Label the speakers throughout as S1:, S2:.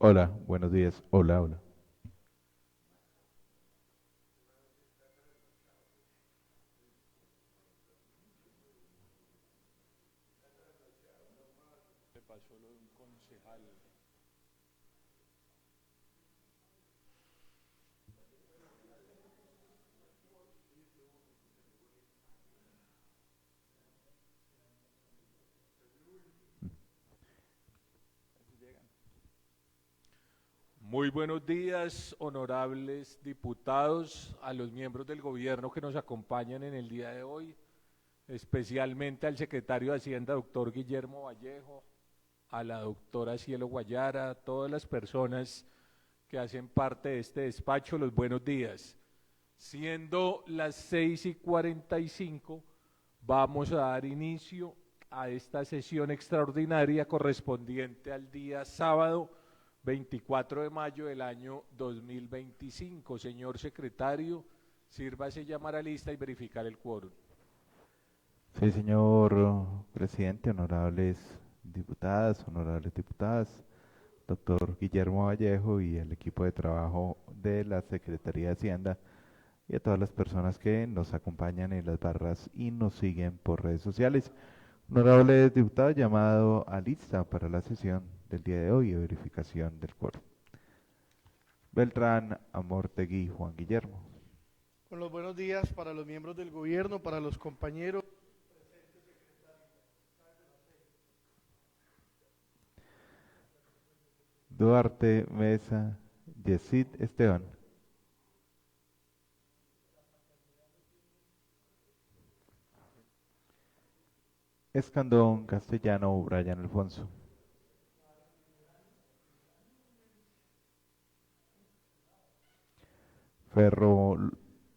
S1: Hola, buenos días. Hola, hola.
S2: Le pasó lo de un concejal. Muy buenos días, honorables diputados, a los miembros del gobierno que nos acompañan en el día de hoy, especialmente al secretario de Hacienda, doctor Guillermo Vallejo, a la doctora Cielo Guayara, a todas las personas que hacen parte de este despacho, los buenos días. Siendo las 6:45, vamos a dar inicio a esta sesión extraordinaria correspondiente al día sábado 24 de mayo del año 2025. Señor secretario, sírvase llamar a lista y verificar el quórum.
S1: Sí, señor presidente, honorables diputadas, honorables diputadas, doctor Guillermo Vallejo y el equipo de trabajo de la Secretaría de Hacienda y a todas las personas que nos acompañan en las barras y nos siguen por redes sociales. Honorables diputados, llamado a lista para la sesión del día de hoy de verificación del quórum. Beltrán, Amortegui, Juan Guillermo.
S3: Con los buenos días para los miembros del gobierno, para los compañeros.
S1: Duarte, Mesa, Yesid, Esteban. Escandón, Castellano, Brian Alfonso. Ferro,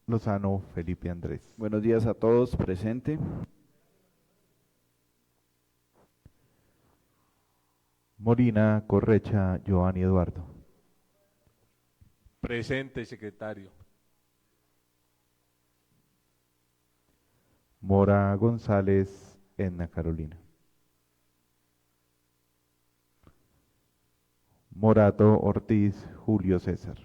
S1: Lozano, Felipe Andrés.
S4: Buenos días a todos, presente.
S1: Molina, Correcha, Giovanni Eduardo.
S2: Presente, secretario.
S1: Mora González, Edna Carolina. Morato, Ortiz, Julio César.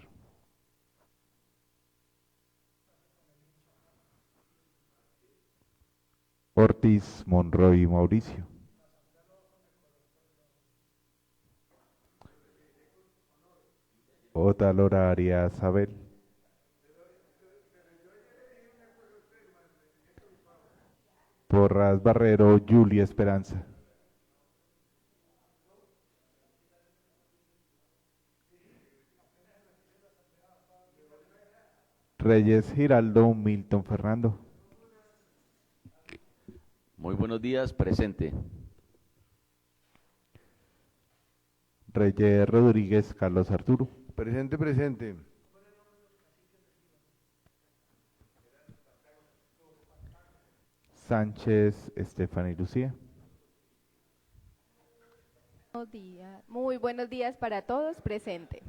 S1: Ortiz, Monroy, Mauricio. Otalora, Arias, Abel. Porras, Barrero, Julia Esperanza. Reyes, Giraldo, Milton Fernando.
S4: Muy buenos días, presente.
S1: Reyes Rodríguez, Carlos Arturo.
S3: Presente, presente.
S1: Sánchez, Estefany Lucía.
S5: Buenos días. Muy buenos días para todos, presente.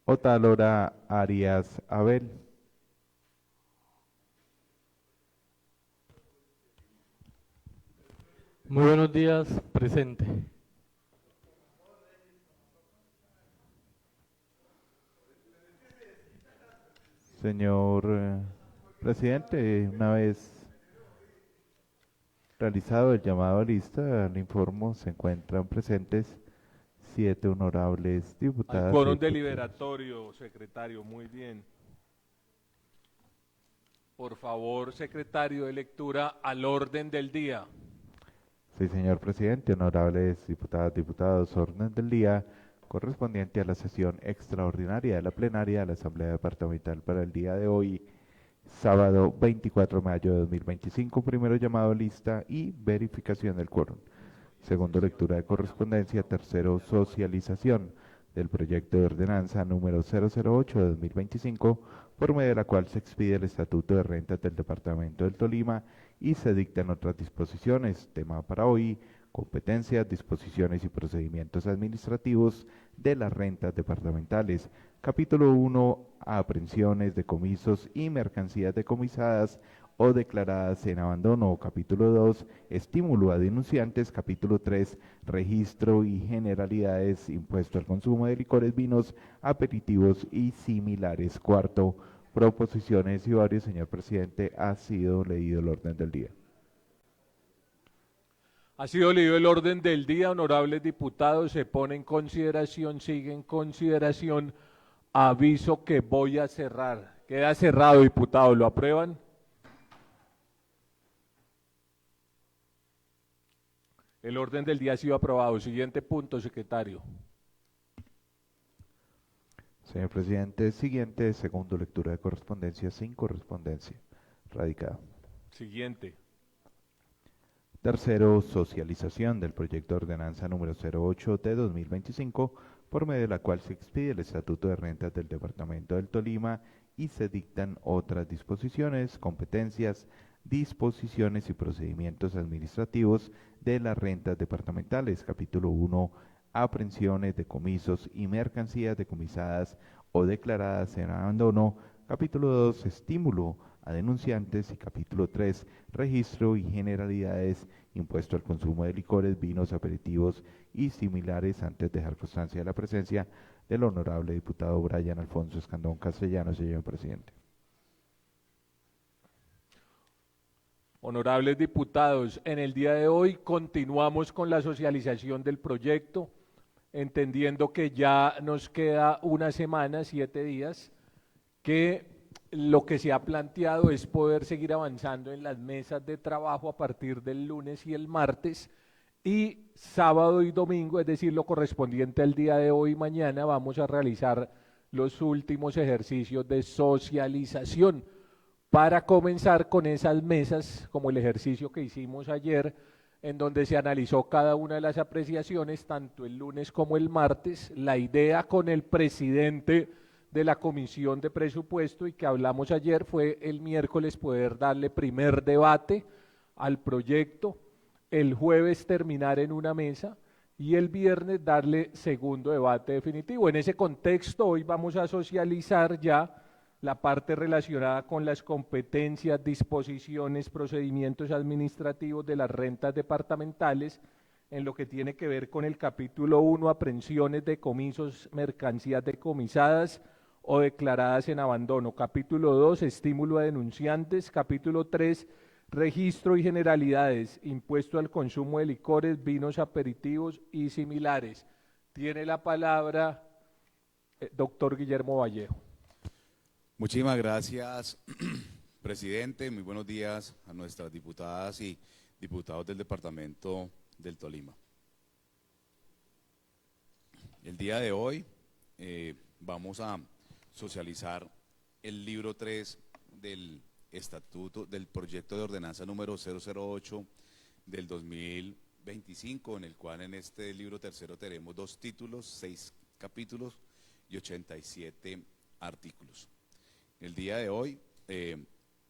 S1: Otalora, Arias, Abel.
S6: Muy buenos días, presente.
S1: Señor presidente, una vez realizado el llamado a lista, le informo, se encuentran presentes 7 honorables
S2: Al
S1: diputadas y
S2: quórum
S1: diputados.
S2: deliberatorio, secretario, muy bien. Por favor, secretario de lectura al orden del día.
S1: Sí, señor presidente, honorables diputadas, diputados, orden del día correspondiente a la sesión extraordinaria de la plenaria de la Asamblea Departamental para el día de hoy, sábado 24 de mayo de 2025, primero llamado a lista y verificación del quórum. Segundo, lectura de correspondencia. Tercero, socialización del proyecto de ordenanza número 008 de 2025, por medio de la cual se expide el Estatuto de Rentas del Departamento del Tolima y se dictan otras disposiciones. Tema para hoy: competencias, disposiciones y procedimientos administrativos de las rentas departamentales. Capítulo 1, aprehensiones, decomisos y mercancías decomisadas o declaradas en abandono. Capítulo 2, estímulo a denunciantes. Capítulo 3, registro y generalidades, impuesto al consumo de licores, vinos, aperitivos y similares. Cuarto, proposiciones y varios. Señor presidente, ha sido leído el orden del día.
S2: Ha sido leído el orden del día, honorables diputados, se pone en consideración, sigue en consideración, aviso que voy a cerrar. Queda cerrado, diputado, ¿lo aprueban? El orden del día ha sido aprobado. Siguiente punto, secretario.
S1: Señor presidente, siguiente, segundo, lectura de correspondencia sin correspondencia. Radicada.
S2: Siguiente.
S1: Tercero, socialización del proyecto de ordenanza número 08 de 2025, por medio de la cual se expide el Estatuto de Rentas del Departamento del Tolima y se dictan otras disposiciones, competencias, disposiciones y procedimientos administrativos de las rentas departamentales. Capítulo 1, aprehensiones, decomisos y mercancías decomisadas o declaradas en abandono. Capítulo 2, estímulo a denunciantes. Y capítulo 3, registro y generalidades, impuesto al consumo de licores, vinos, aperitivos y similares. Antes de dejar constancia de la presencia del honorable diputado Brian Alfonso Escandón Castellanos, señor presidente.
S2: Honorables diputados, en el día de hoy continuamos con la socialización del proyecto, entendiendo que ya nos queda una semana, 7 días, que lo que se ha planteado es poder seguir avanzando en las mesas de trabajo a partir del lunes y el martes, y sábado y domingo, es decir, lo correspondiente al día de hoy y mañana, vamos a realizar los últimos ejercicios de socialización para comenzar con esas mesas, como el ejercicio que hicimos ayer, en donde se analizó cada una de las apreciaciones, tanto el lunes como el martes. La idea con el presidente de la Comisión de Presupuesto y que hablamos ayer fue el miércoles poder darle primer debate al proyecto, el jueves terminar en una mesa y el viernes darle segundo debate definitivo. En ese contexto hoy vamos a socializar ya la parte relacionada con las competencias, disposiciones, procedimientos administrativos de las rentas departamentales, en lo que tiene que ver con el capítulo 1, aprehensiones, decomisos, mercancías decomisadas o declaradas en abandono. Capítulo 2, estímulo a denunciantes. Capítulo 3, registro y generalidades, impuesto al consumo de licores, vinos, aperitivos y similares. Tiene la palabra doctor Guillermo Vallejo.
S7: Muchísimas gracias, presidente. Muy buenos días a nuestras diputadas y diputados del departamento del Tolima. El día de hoy vamos a socializar el libro 3 del estatuto del proyecto de ordenanza número 008 del 2025, en el cual en este libro tercero tenemos 2 títulos, 6 capítulos y 87 artículos. El día de hoy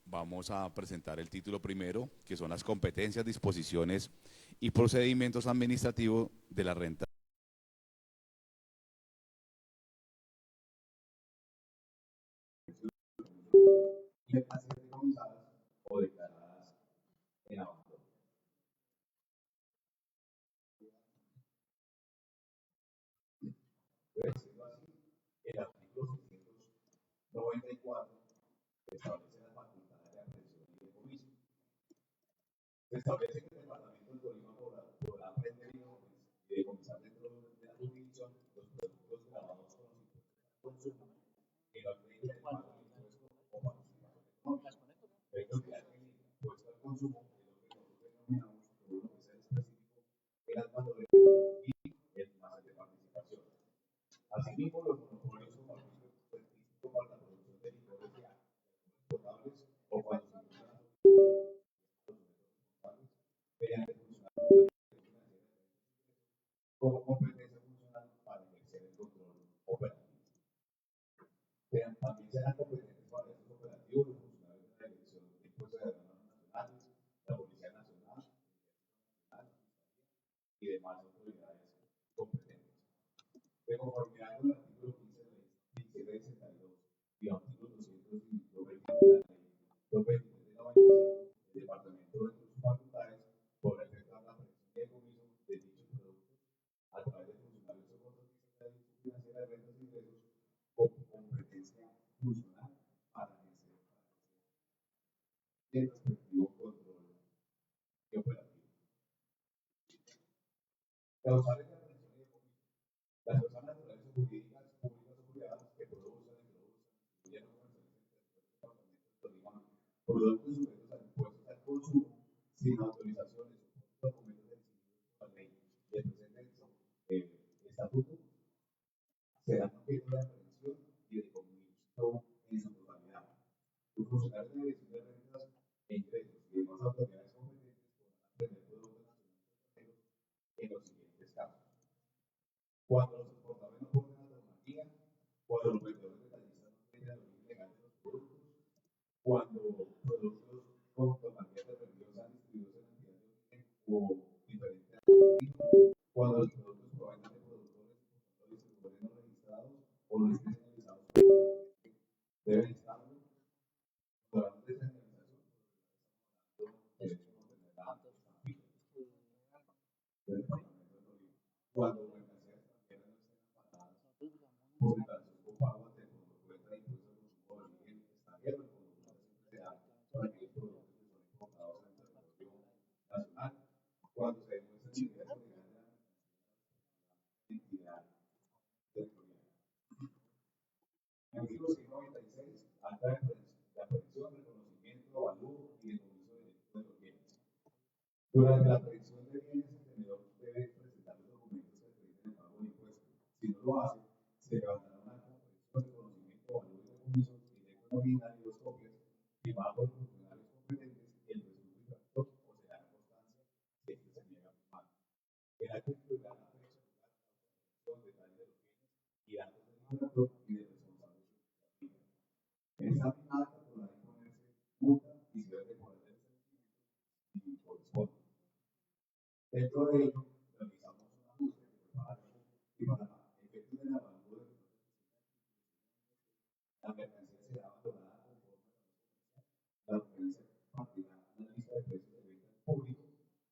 S7: vamos a presentar el título primero, que son las competencias, disposiciones y procedimientos administrativos de la renta. O declaradas en abandono. Debe decirlo así, el artículo 694 establece las facultades de aprehensión y decomiso. Se establece que el departamento del Tolima podrá prender y decomisar dentro de la jurisdicción los productos grabados con los impuestos al consumo que no acrediten el pago del impuesto o participación económica. Esto que hace el impuesto al consumo es lo que nosotros denominamos por uno que sea específico el almandoreo y el más de participación. Asimismo, los monopolios como aviso específico para la producción de licores ya potables o cuando se usan mediante funcionamiento como competencia funcional para ejercer el control operativo. También serán competencias el respectivo control y operativo. Causales de aprehensión y decomiso. Las personas naturales o jurídicas públicas o privadas que producen, distribuyen o comercializan productos sujetos a impuestos al consumo sin autorizaciones o documentos exigidos por la ley y el presente estatuto serán objeto de aprehensión y decomiso en su totalidad. Los funcionarios de dirección de rentas e ingresos y demás autoridades competentes podrán aprender productos nacionales en los siguientes casos: cuando los exportadores no porten la normativa, cuando los vendedores detallistas no tienen el origen legal de los productos, cuando productos con normativas de revisión sean distribuidos en entidades de origen o diferentes al destino, cuando los productos provengan de productores o distribuidores no registrados o no estén señalizados deben estarlo. Cuando hablamos de señalización, deben contener la estampilla del departamento de Tolima. Cuando mercancías extranjeras no estén amparadas por declaración con pago ante el cuenta de impuestos de consumo de origen extranjero, el control siempre se da para aquellos productos que son importados en el territorio nacional. Cuando se demuestre el ingreso legal de la entidad territorial. Artículo 196, acta de aprehensión, reconocimiento, avalúo y decomiso directo de los bienes. Durante la aprehensión de bienes, el tenedor debe presentar los documentos que acrediten el pago de impuestos. Si no lo hace, se levantará una acta de aprehensión, reconocimiento, avalúo y decomiso directo en original y 2 copias, firmada por los funcionarios competentes, el presunto infractor o se hará constancia si este se niega a firmar. El acta incluirá la fecha, lugar, detalle de los bienes y datos del infractor y del responsable de su actividad. En esta misma acta podrá imponerse multa y se debe deponer el servicio si corresponde. Dentro de ello, realizamos un ajuste que fue y para efectos de la evaluación de la mercancía será valorada conforme a la referencia partirá la lista de precios de venta al público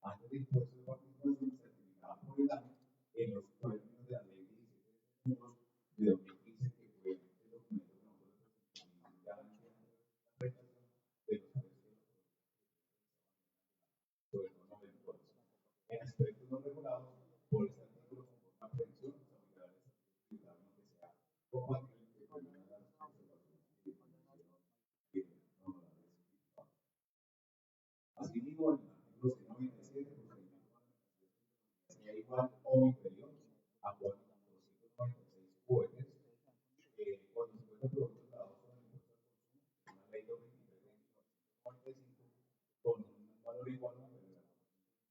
S7: antes del impuesto de participación certificada por el año en los términos de la ley 17 de 2015, que fue el documento que nosotros presentamos garantizando la prestación de los precios sobre todo no vendidos. En aspectos no regulados por este artículo conforme a prevención, se aplicará el estatuto tributario que sea compatible con las observaciones y definiciones honorables. Asimismo, en el artículo 197, procedimiento para la sea igual o inferior a 496 UETs, cuando se encuentran productos grabados con el impuesto al consumo, una ley 23 de 1995, con un valor igual o inferior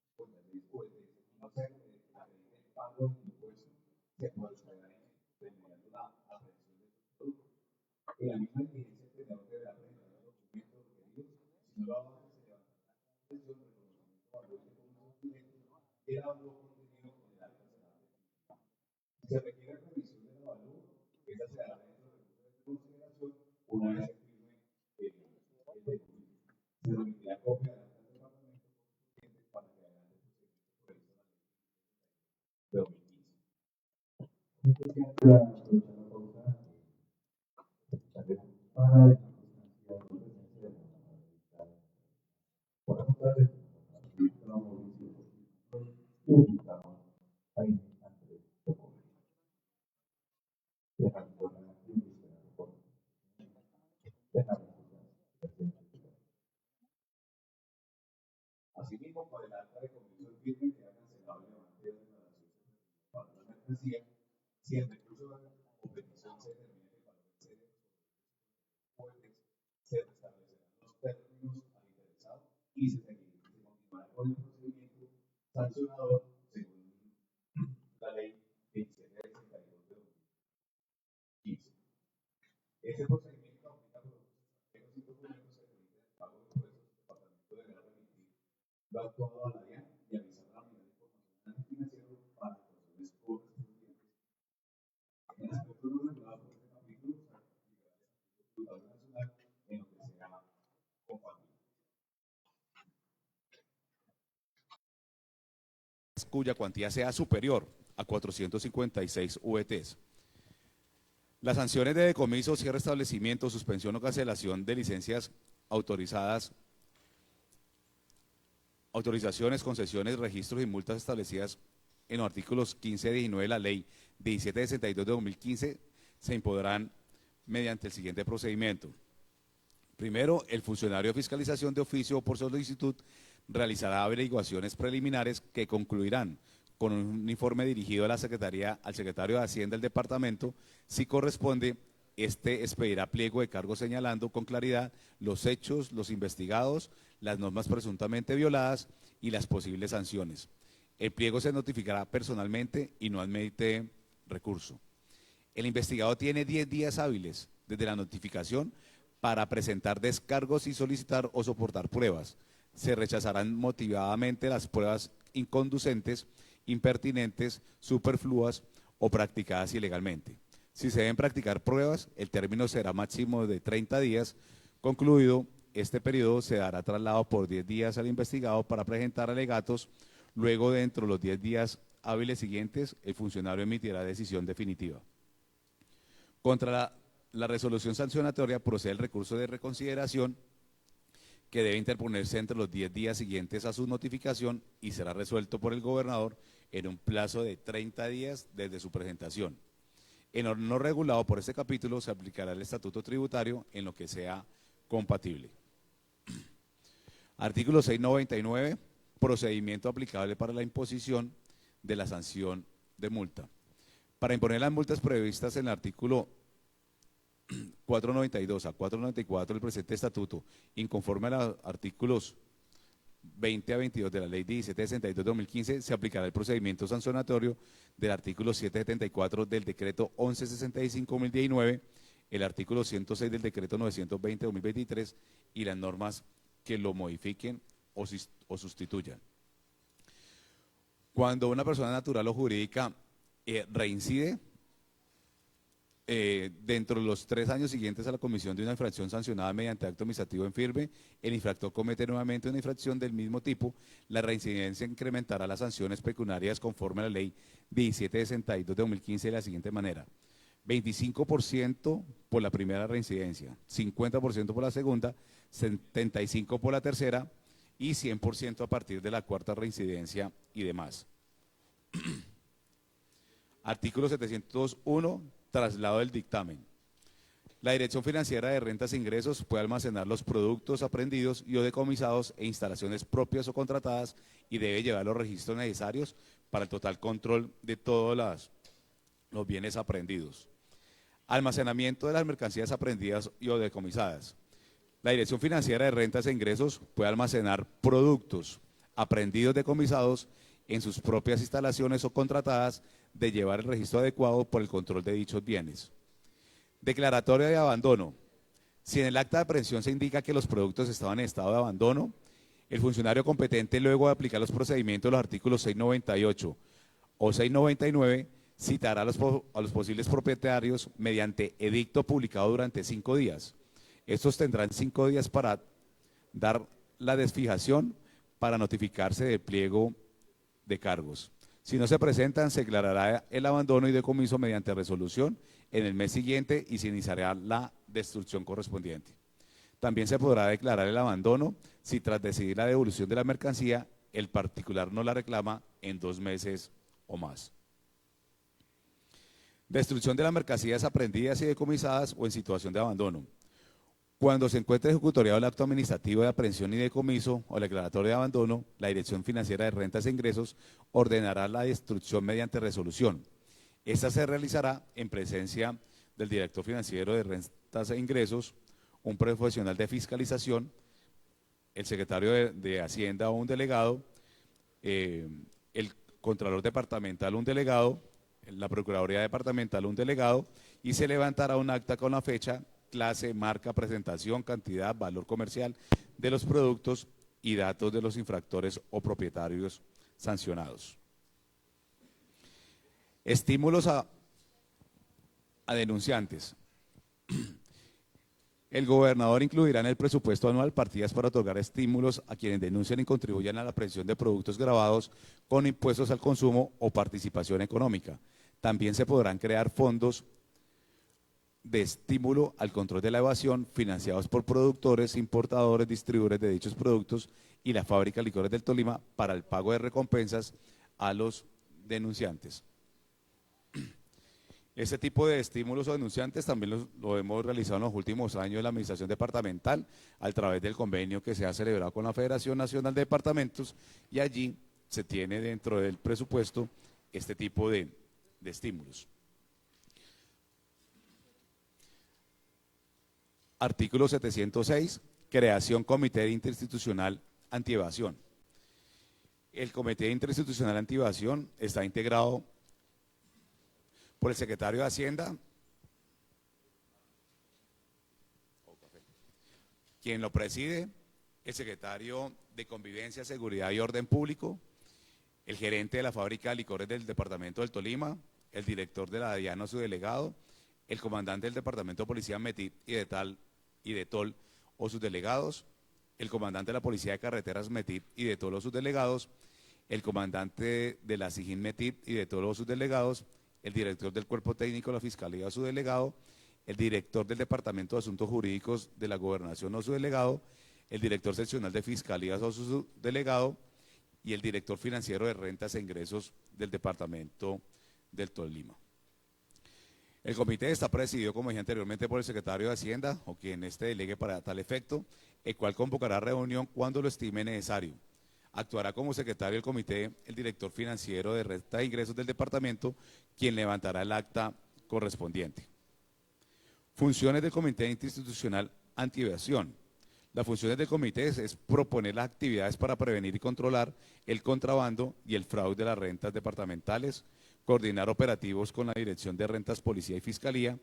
S7: a 456 UETs, no se acredite el pago del impuesto, se procederá mediante la aprehensión de estos productos. En la misma diligencia, el tenedor deberá presentar los documentos requeridos. Si no lo hace, se levantará la aprehensión, reconocimiento, valor y decomiso directo y el avalúo contenido en el acta será definitiva. Si se requiere revisión del avalúo, esta se hará dentro del recurso de consideración una vez se firme el documento. Se remitirá copia del acta del departamento correspondiente para que adelante el procedimiento previsto en la ley de 2015. Asimismo, por el acta de comisión firme queda cancelable el levante de declaración para la mercancía si el recurso o petición se determina que el valor excede se restablecerán los términos al interesado y se continuará con el procedimiento sancionador según la ley 27 de 62 de 2015. Este procedimiento aplica a productos extranjeros y documentos que permiten el pago de impuestos. El departamento deberá remitir lo actuado a la DIAN y avisar la unidad de información financiero para actuaciones correspondientes. En aspectos no regulados por este capítulo, se aplicará el tributario nacional en lo que sea compatible.
S8: Cuya cuantía sea superior a 456 UETs. Las sanciones de decomiso, cierre, establecimiento, suspensión o cancelación de licencias autorizadas autorizaciones, concesiones, registros y multas establecidas en los artículos 15 y 19 de la Ley 1762 de 2015 se impondrán mediante el siguiente procedimiento. Primero, el funcionario de fiscalización de oficio o por solicitud realizará averiguaciones preliminares que concluirán con un informe dirigido a la Secretaría, al secretario de Hacienda del departamento. Si corresponde, este expedirá pliego de cargos señalando con claridad los hechos, los investigados, las normas presuntamente violadas y las posibles sanciones. El pliego se notificará personalmente y no admite recurso. El investigado tiene 10 días hábiles desde la notificación para presentar descargos y solicitar o soportar pruebas. Se rechazarán motivadamente las pruebas inconducentes, impertinentes, superfluas o practicadas ilegalmente. Si se deben practicar pruebas, el término será máximo de 30 días. Concluido este periodo, se dará traslado por 10 días al investigado para presentar alegatos. Luego, dentro de los 10 días hábiles siguientes, el funcionario emitirá decisión definitiva. Contra la resolución sancionatoria procede el recurso de reconsideración que debe interponerse entre los 10 días siguientes a su notificación y será resuelto por el gobernador en un plazo de 30 días desde su presentación. En lo no regulado por este capítulo se aplicará el estatuto tributario en lo que sea compatible. Artículo 699, procedimiento aplicable para la imposición de la sanción de multa. Para imponer las multas previstas en el artículo 492 a 494 del presente estatuto, inconforme a los artículos 20 a 22 de la Ley 1762 de 2015, se aplicará el procedimiento sancionatorio del artículo 774 del decreto 1165-2019, el artículo 106 del decreto 920 de 2023 y las normas que lo modifiquen o sustituyan. Cuando una persona natural o jurídica reincide dentro de los 3 años siguientes a la comisión de una infracción sancionada mediante acto administrativo en firme, el infractor comete nuevamente una infracción del mismo tipo, la reincidencia incrementará las sanciones pecuniarias conforme a la Ley 1762 de 2015 de la siguiente manera: 25% por la primera reincidencia, 50% por la segunda, 75% por la tercera y 100% a partir de la cuarta reincidencia y demás. Artículo 701, traslado del dictamen. La Dirección Financiera de Rentas e Ingresos puede almacenar los productos aprehendidos y o decomisados en instalaciones propias o contratadas y debe llevar los registros necesarios para el total control de todos los bienes aprehendidos. Almacenamiento de las mercancías aprehendidas y o decomisadas. La Dirección Financiera de Rentas e Ingresos puede almacenar productos aprehendidos, decomisados en sus propias instalaciones o contratadas, de llevar el registro adecuado por el control de dichos bienes. Declaratoria de abandono. Si en el acta de aprehensión se indica que los productos estaban en estado de abandono, el funcionario competente, luego de aplicar los procedimientos de los artículos 698 o 699, citará a los posibles propietarios mediante edicto publicado durante 5 días. Estos tendrán 5 días para dar la desfijación para notificarse del pliego de cargos. Si no se presentan, se declarará el abandono y decomiso mediante resolución en el mes siguiente y se iniciará la destrucción correspondiente. También se podrá declarar el abandono si tras decidir la devolución de la mercancía, el particular no la reclama en 2 meses o más. Destrucción de las mercancías aprehendidas y decomisadas o en situación de abandono. Cuando se encuentre ejecutoriado el acto administrativo de aprehensión y decomiso o el declaratorio de abandono, la Dirección Financiera de Rentas e Ingresos ordenará la destrucción mediante resolución. Esta se realizará en presencia del director financiero de Rentas e Ingresos, un profesional de fiscalización, el secretario de Hacienda o un delegado, el contralor departamental un delegado, la Procuraduría Departamental un delegado, y se levantará un acta con la fecha, clase, marca, presentación, cantidad, valor comercial de los productos y datos de los infractores o propietarios sancionados. Estímulos a denunciantes. El gobernador incluirá en el presupuesto anual partidas para otorgar estímulos a quienes denuncian y contribuyan a la aprehensión de productos gravados con impuestos al consumo o participación económica. También se podrán crear fondos de estímulo al control de la evasión financiados por productores, importadores, distribuidores de dichos productos y la fábrica de licores del Tolima para el pago de recompensas a los denunciantes. Este tipo de estímulos o denunciantes también lo hemos realizado en los últimos años en la administración departamental a través del convenio que se ha celebrado con la Federación Nacional de Departamentos, y allí se tiene dentro del presupuesto este tipo de estímulos. Artículo 706, creación Comité Interinstitucional Antievasión. El Comité Interinstitucional Antievasión está integrado por el secretario de Hacienda, quien lo preside, el secretario de Convivencia, Seguridad y Orden Público, el gerente de la fábrica de licores del departamento del Tolima, el director de la DIAN o su delegado, el comandante del departamento de policía METIT y de TOL o sus delegados, el comandante de la policía de carreteras METIT y de TOL o sus delegados, el comandante de la SIGIN METIT y de TOL o sus delegados, el director del cuerpo técnico de la fiscalía o su delegado, el director del departamento de asuntos jurídicos de la gobernación o su delegado, el director seccional de fiscalías o su delegado y el director financiero de rentas e ingresos del departamento del Tolima. El comité está presidido, como dije anteriormente, por el secretario de Hacienda o quien este delegue para tal efecto, el cual convocará reunión cuando lo estime necesario. Actuará como secretario del comité el director financiero de rentas e ingresos del departamento, quien levantará el acta correspondiente. Funciones del Comité Interinstitucional Antievasión. Las funciones del comité es proponer las actividades para prevenir y controlar el contrabando y el fraude de las rentas departamentales, coordinar operativos con la Dirección de Rentas, Policía y Fiscalía,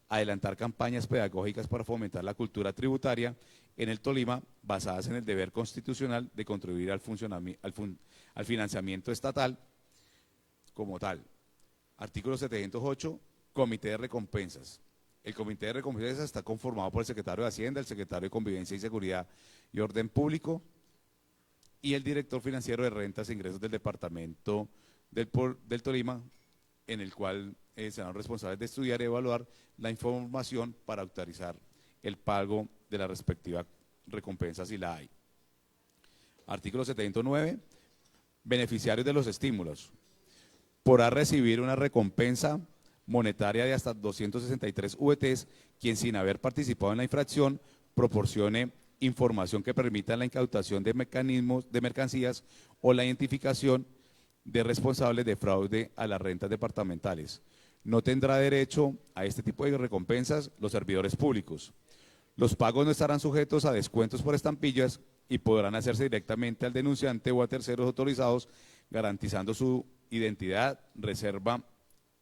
S8: adelantar campañas pedagógicas para fomentar la cultura tributaria en el Tolima, basadas en el deber constitucional de contribuir al financiamiento estatal como tal. Artículo 708, Comité de Recompensas. El Comité de Recompensas está conformado por el secretario de Hacienda, el secretario de Convivencia y Seguridad y Orden Público y el director financiero de Rentas e Ingresos del departamento del Tolima, en el cual serán responsables de estudiar y evaluar la información para autorizar el pago de la respectiva recompensa si la hay. Artículo 709, beneficiarios de los estímulos. Podrá recibir una recompensa monetaria de hasta 263 VTs quien, sin haber participado en la infracción, proporcione información que permita la incautación de mercancías o la identificación de responsables de fraude a las rentas departamentales. No tendrá derecho a este tipo de recompensas los servidores públicos. Los pagos no estarán sujetos a descuentos por estampillas y podrán hacerse directamente al denunciante o a terceros autorizados, garantizando su identidad, reserva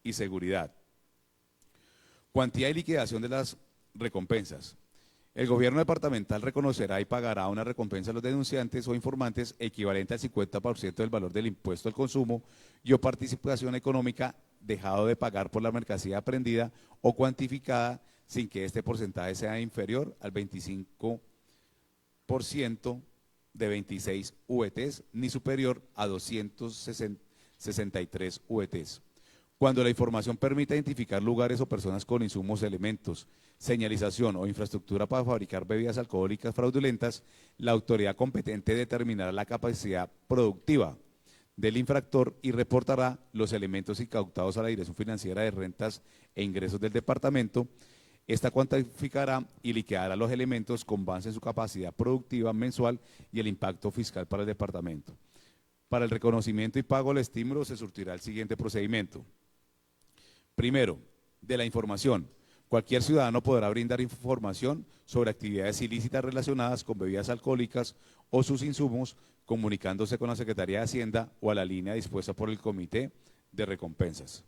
S8: y seguridad. Cuantía y liquidación de las recompensas. El gobierno departamental reconocerá y pagará una recompensa a los denunciantes o informantes equivalente al 50% del valor del impuesto al consumo y o participación económica dejado de pagar por la mercancía aprehendida o cuantificada sin que este porcentaje sea inferior al 25% de 26 VTs ni superior a 263 VTs. Cuando la información permita identificar lugares o personas con insumos, elementos, señalización o infraestructura para fabricar bebidas alcohólicas fraudulentas, la autoridad competente determinará la capacidad productiva del infractor y reportará los elementos incautados a la Dirección Financiera de Rentas e Ingresos del departamento. Esta cuantificará y liquidará los elementos con base en su capacidad productiva mensual y el impacto fiscal para el departamento. Para el reconocimiento y pago del estímulo se surtirá el siguiente procedimiento. Primero, de la información. Cualquier ciudadano podrá brindar información sobre actividades ilícitas relacionadas con bebidas alcohólicas o sus insumos, comunicándose con la Secretaría de Hacienda o a la línea dispuesta por el Comité de Recompensas.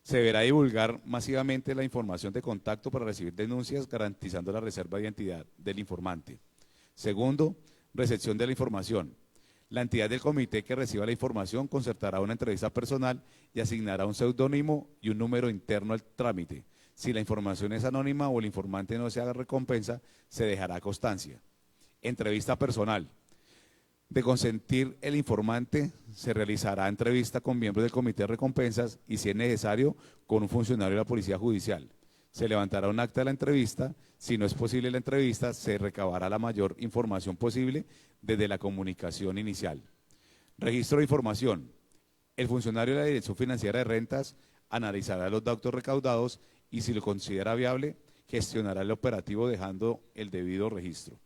S8: Se deberá divulgar masivamente la información de contacto para recibir denuncias, garantizando la reserva de identidad del informante. Segundo, recepción de la información. La entidad del comité que reciba la información concertará una entrevista personal y asignará un seudónimo y un número interno al trámite. Si la información es anónima o el informante no se haga recompensa, se dejará constancia. Entrevista personal. De consentir el informante, se realizará entrevista con miembros del comité de recompensas y, si es necesario, con un funcionario de la Policía Judicial. Se levantará un acta de la entrevista. Si no es posible la entrevista, se recabará la mayor información posible desde la comunicación inicial. Registro de información. El funcionario de la Dirección Financiera de Rentas analizará los datos recaudados y, si lo considera viable, gestionará el operativo dejando el debido registro.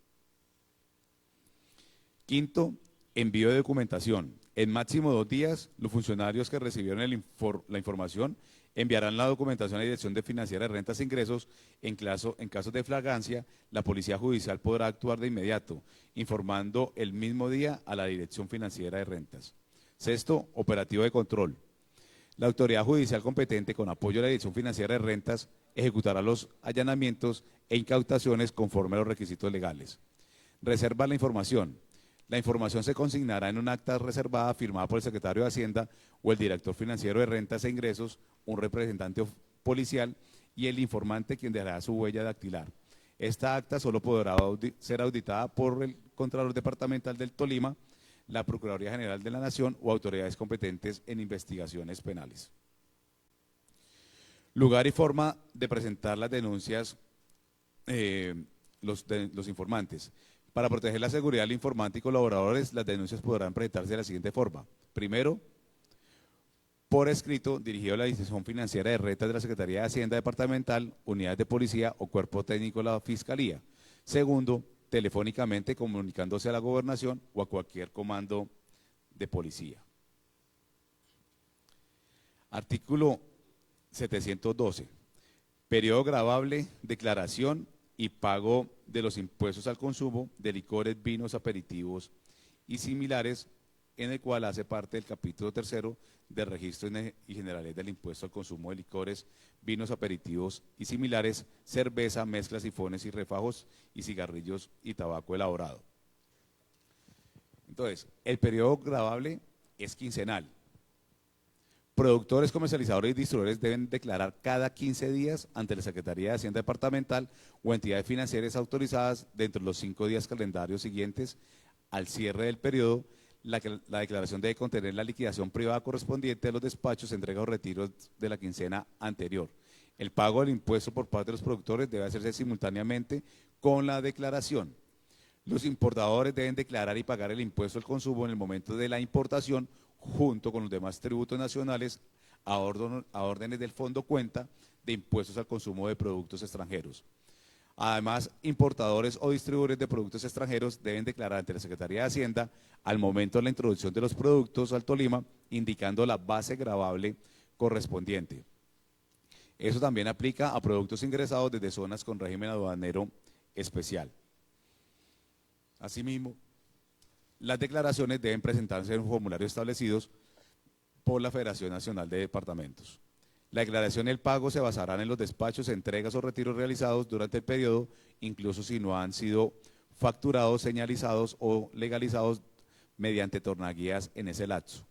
S8: Quinto, envío de documentación. En máximo 2 días, los funcionarios que recibieron la información enviarán la documentación a la Dirección Financiera de Rentas e Ingresos. En casos de flagrancia, la Policía Judicial podrá actuar de inmediato, informando el mismo día a la Dirección Financiera de Rentas. Sexto, operativo de control. La autoridad judicial competente, con apoyo de la Dirección Financiera de Rentas, ejecutará los allanamientos e incautaciones conforme a los requisitos legales. Reserva la información. La información se consignará en un acta reservada firmada por el secretario de Hacienda o el director financiero de Rentas e Ingresos, un representante policial y el informante, quien dejará su huella dactilar. Esta acta solo podrá ser auditada por el Contralor Departamental del Tolima, la Procuraduría General de la Nación o autoridades competentes en investigaciones penales. Lugar y forma de presentar las denuncias, los informantes. Para proteger la seguridad del informante y colaboradores, las denuncias podrán presentarse de la siguiente forma. Primero, por escrito, dirigido a la Dirección Financiera de Rentas de la Secretaría de Hacienda Departamental, unidades de policía o cuerpo técnico de la Fiscalía. Segundo, telefónicamente comunicándose a la Gobernación o a cualquier comando de policía. Artículo 712. Periodo gravable, declaración y pago de los impuestos al consumo de licores, vinos, aperitivos y similares, en el cual hace parte del capítulo 3 del Registro y Generales del Impuesto al Consumo de Licores, Vinos, Aperitivos y Similares, cerveza, mezclas, sifones y refajos y cigarrillos y tabaco elaborado. Entonces, el periodo gravable es quincenal. Productores, comercializadores y distribuidores deben declarar cada 15 días ante la Secretaría de Hacienda Departamental o entidades financieras autorizadas dentro de los 5 días calendarios siguientes al cierre del periodo. La declaración debe contener la liquidación privada correspondiente de los despachos, entrega o retiros de la quincena anterior. El pago del impuesto por parte de los productores debe hacerse simultáneamente con la declaración. Los importadores deben declarar y pagar el impuesto al consumo en el momento de la importación, junto con los demás tributos nacionales, a órdenes del Fondo Cuenta de Impuestos al Consumo de Productos Extranjeros. Además, importadores o distribuidores de productos extranjeros deben declarar ante la Secretaría de Hacienda al momento de la introducción de los productos al Tolima, indicando la base gravable correspondiente. Eso también aplica a productos ingresados desde zonas con régimen aduanero especial. Asimismo, las declaraciones deben presentarse en un formulario establecidos por la Federación Nacional de Departamentos. La declaración y el pago se basarán en los despachos, entregas o retiros realizados durante el periodo, incluso si no han sido facturados, señalizados o legalizados mediante tornaguías en ese lapso.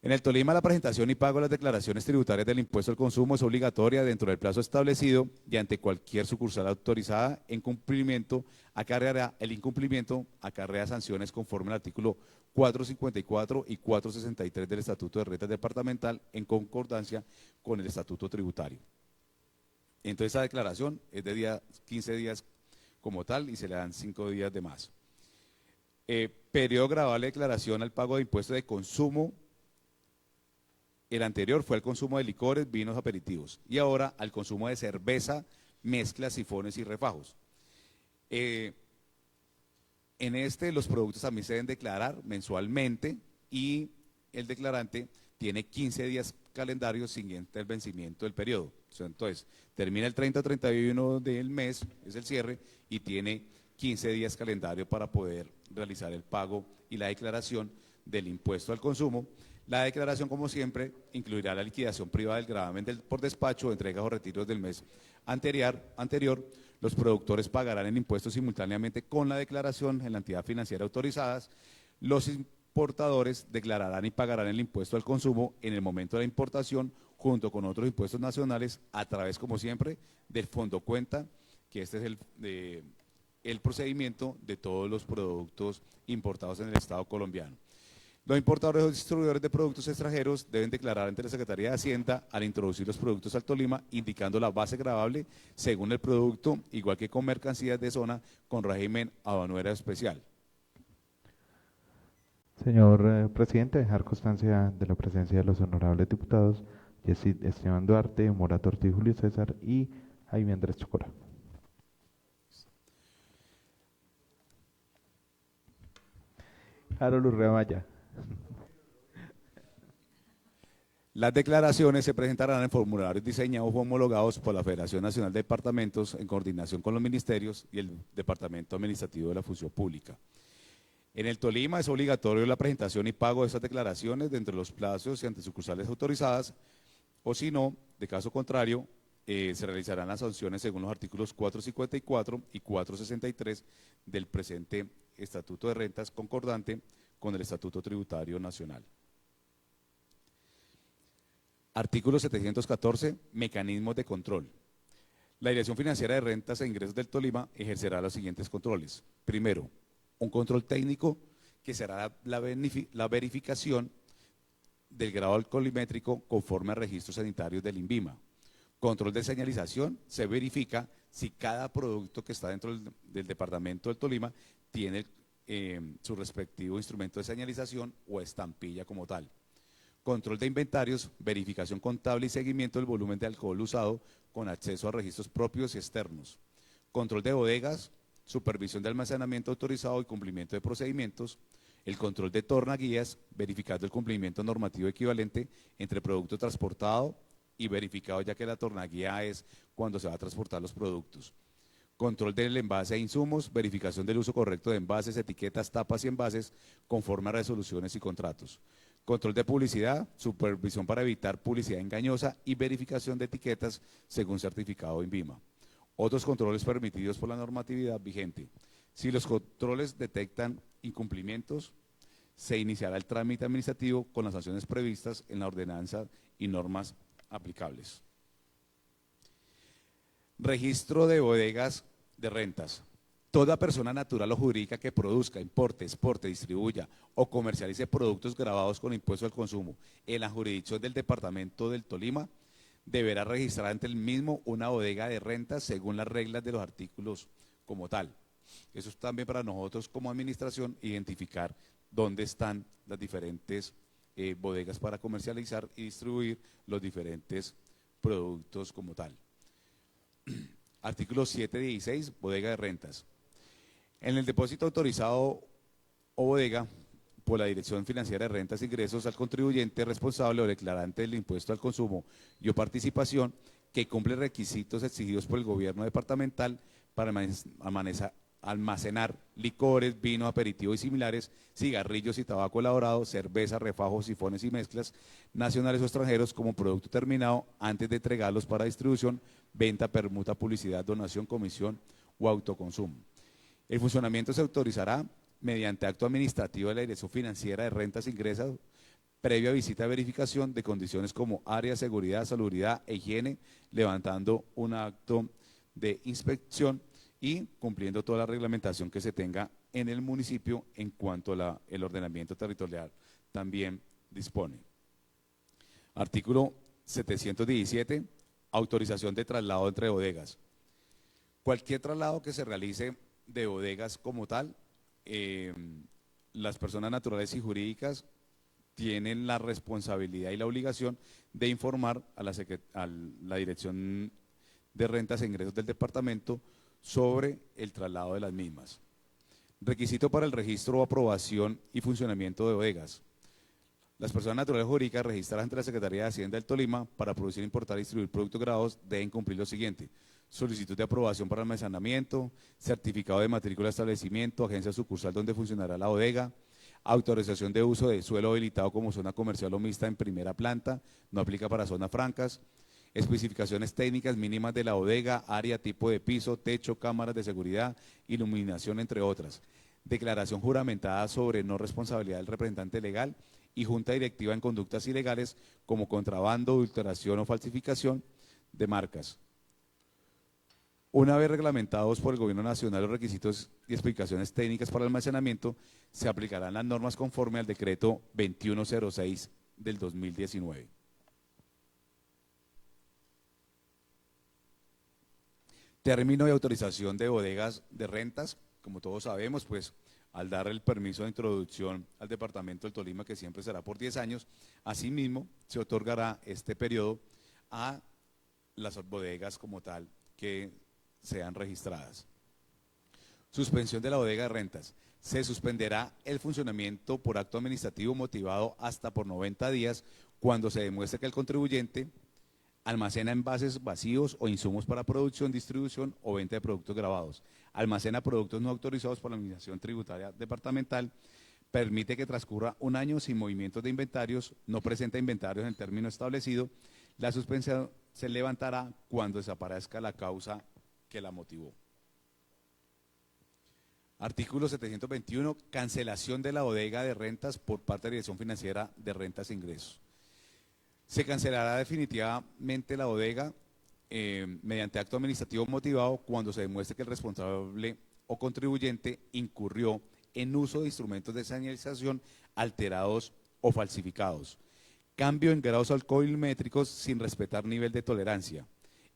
S8: En el Tolima, la presentación y pago de las declaraciones tributarias del impuesto al consumo es obligatoria dentro del plazo establecido y ante cualquier sucursal autorizada. El incumplimiento acarrea sanciones conforme al artículo 454 y 463 del Estatuto de Rentas Departamental, en concordancia con el Estatuto Tributario. Entonces, esa declaración es de 15 días como tal y se le dan 5 días de más. Periodo gravable de declaración al pago de impuestos de consumo. El anterior fue al consumo de licores, vinos, aperitivos, y ahora al consumo de cerveza, mezclas, sifones y refajos. En los productos también se deben declarar mensualmente y el declarante tiene 15 días calendarios siguiente al vencimiento del periodo. Entonces, termina el 30 o 31 del mes, es el cierre, y tiene 15 días calendario para poder realizar el pago y la declaración del impuesto al consumo. La declaración, como siempre, incluirá la liquidación privada del gravamen por despacho, entregas o retiros del mes anterior. Los productores pagarán el impuesto simultáneamente con la declaración en la entidad financiera autorizadas. Los importadores declararán y pagarán el impuesto al consumo en el momento de la importación, junto con otros impuestos nacionales, a través, como siempre, del Fondo Cuenta, que este es el procedimiento de todos los productos importados en el Estado colombiano. Los importadores o distribuidores de productos extranjeros deben declarar ante la Secretaría de Hacienda al introducir los productos al Tolima, indicando la base gravable según el producto, igual que con mercancías de zona con régimen aduanero especial.
S1: Señor presidente, dejar constancia de la presencia de los honorables diputados Yesid Esteban Duarte, Morato Ortiz Julio César y Jaime Andrés Chocora. Harold Urrea Maya.
S8: Las declaraciones se presentarán en formularios diseñados o homologados por la Federación Nacional de Departamentos en coordinación con los ministerios y el Departamento Administrativo de la Función Pública. En el Tolima es obligatorio la presentación y pago de esas declaraciones dentro de los plazos y ante sucursales autorizadas, o si no, de caso contrario, se realizarán las sanciones según los artículos 454 y 463 del presente Estatuto de Rentas concordante con el Estatuto Tributario Nacional. Artículo 714, mecanismos de control. La Dirección Financiera de Rentas e Ingresos del Tolima ejercerá los siguientes controles. Primero, un control técnico que será la verificación del grado alcoholimétrico conforme a registros sanitarios del INVIMA. Control de señalización, se verifica si cada producto que está dentro del departamento del Tolima tiene su respectivo instrumento de señalización o estampilla como tal. Control de inventarios, verificación contable y seguimiento del volumen de alcohol usado con acceso a registros propios y externos. Control de bodegas, supervisión de almacenamiento autorizado y cumplimiento de procedimientos. El control de tornaguías, verificando el cumplimiento normativo equivalente entre producto transportado y verificado, ya que la tornaguía es cuando se va a transportar los productos. Control del envase e insumos, verificación del uso correcto de envases, etiquetas, tapas y envases conforme a resoluciones y contratos. Control de publicidad, supervisión para evitar publicidad engañosa y verificación de etiquetas según certificado INVIMA. Otros controles permitidos por la normatividad vigente. Si los controles detectan incumplimientos, se iniciará el trámite administrativo con las sanciones previstas en la ordenanza y normas aplicables. Registro de bodegas de rentas. Toda persona natural o jurídica que produzca, importe, exporte, distribuya o comercialice productos gravados con impuesto al consumo en la jurisdicción del departamento del Tolima deberá registrar ante el mismo una bodega de rentas según las reglas de los artículos como tal. Eso es también para nosotros como administración identificar dónde están las diferentes bodegas para comercializar y distribuir los diferentes productos como tal. Artículo 716, bodega de rentas. En el depósito autorizado o bodega por la Dirección Financiera de Rentas e Ingresos al contribuyente responsable o declarante del impuesto al consumo y o participación que cumple requisitos exigidos por el gobierno departamental para almacenar licores, vino, aperitivo y similares, cigarrillos y tabaco elaborado, cerveza, refajos, sifones y mezclas nacionales o extranjeros como producto terminado antes de entregarlos para distribución, venta, permuta, publicidad, donación, comisión o autoconsumo. El funcionamiento se autorizará mediante acto administrativo de la Dirección Financiera de Rentas e Ingresos, previa visita de verificación de condiciones como área, seguridad, salubridad e higiene, levantando un acto de inspección y cumpliendo toda la reglamentación que se tenga en el municipio en cuanto el ordenamiento territorial también dispone. Artículo 717, autorización de traslado entre bodegas. Cualquier traslado que se realice de bodegas como tal, las personas naturales y jurídicas tienen la responsabilidad y la obligación de informar a la Dirección de Rentas e Ingresos del departamento sobre el traslado de las mismas. Requisito para el registro, aprobación y funcionamiento de bodegas. Las personas naturales jurídicas registradas ante la Secretaría de Hacienda del Tolima para producir, importar y distribuir productos grabados deben cumplir lo siguiente: solicitud de aprobación para almacenamiento, certificado de matrícula de establecimiento, agencia sucursal donde funcionará la bodega, autorización de uso de suelo habilitado como zona comercial o mixta en primera planta, no aplica para zonas francas, especificaciones técnicas mínimas de la bodega, área, tipo de piso, techo, cámaras de seguridad, iluminación, entre otras. Declaración juramentada sobre no responsabilidad del representante legal y junta directiva en conductas ilegales como contrabando, adulteración o falsificación de marcas. Una vez reglamentados por el Gobierno Nacional los requisitos y explicaciones técnicas para el almacenamiento, se aplicarán las normas conforme al decreto 2106 del 2019. Término de autorización de bodegas de rentas, como todos sabemos, pues al dar el permiso de introducción al departamento del Tolima, que siempre será por 10 años, asimismo se otorgará este periodo a las bodegas como tal que sean registradas. Suspensión de la bodega de rentas. Se suspenderá el funcionamiento por acto administrativo motivado hasta por 90 días cuando se demuestre que el contribuyente almacena envases vacíos o insumos para producción, distribución o venta de productos grabados, almacena productos no autorizados por la Administración Tributaria Departamental, permite que transcurra un año sin movimientos de inventarios, no presenta inventarios en el término establecido. La suspensión se levantará cuando desaparezca la causa que la motivó. Artículo 721, cancelación de la bodega de rentas por parte de la Dirección Financiera de Rentas e Ingresos. Se cancelará definitivamente la bodega mediante acto administrativo motivado cuando se demuestre que el responsable o contribuyente incurrió en uso de instrumentos de señalización alterados o falsificados, cambio en grados alcoholmétricos sin respetar nivel de tolerancia,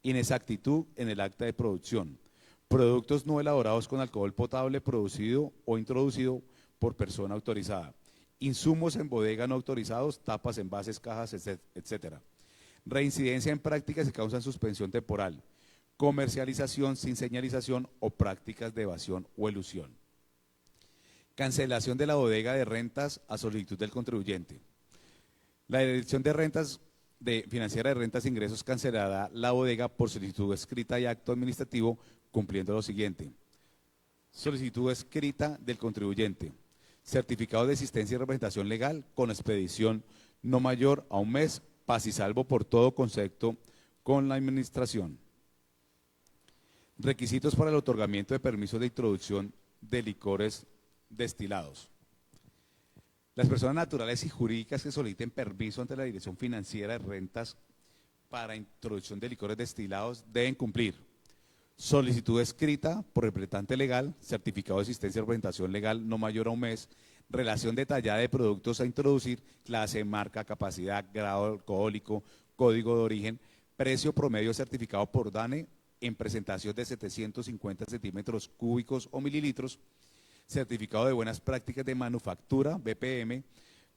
S8: inexactitud en el acta de producción, productos no elaborados con alcohol potable producido o introducido por persona autorizada, insumos en bodega no autorizados, tapas, envases, cajas, etcétera. Reincidencia en prácticas que causan suspensión temporal, comercialización sin señalización o prácticas de evasión o elusión. Cancelación de la bodega de rentas a solicitud del contribuyente. La Dirección de Rentas Financiera de Rentas e Ingresos cancelará la bodega por solicitud escrita y acto administrativo cumpliendo lo siguiente. Solicitud escrita del contribuyente. Certificado de existencia y representación legal con expedición no mayor a un mes, paz y salvo por todo concepto con la administración. Requisitos para el otorgamiento de permisos de introducción de licores destilados. Las personas naturales y jurídicas que soliciten permiso ante la Dirección Financiera de Rentas para introducción de licores destilados deben cumplir solicitud escrita por representante legal, certificado de existencia y representación legal no mayor a un mes, relación detallada de productos a introducir, clase, marca, capacidad, grado alcohólico, código de origen, precio promedio certificado por DANE en presentación de 750 centímetros cúbicos o mililitros, certificado de buenas prácticas de manufactura, BPM,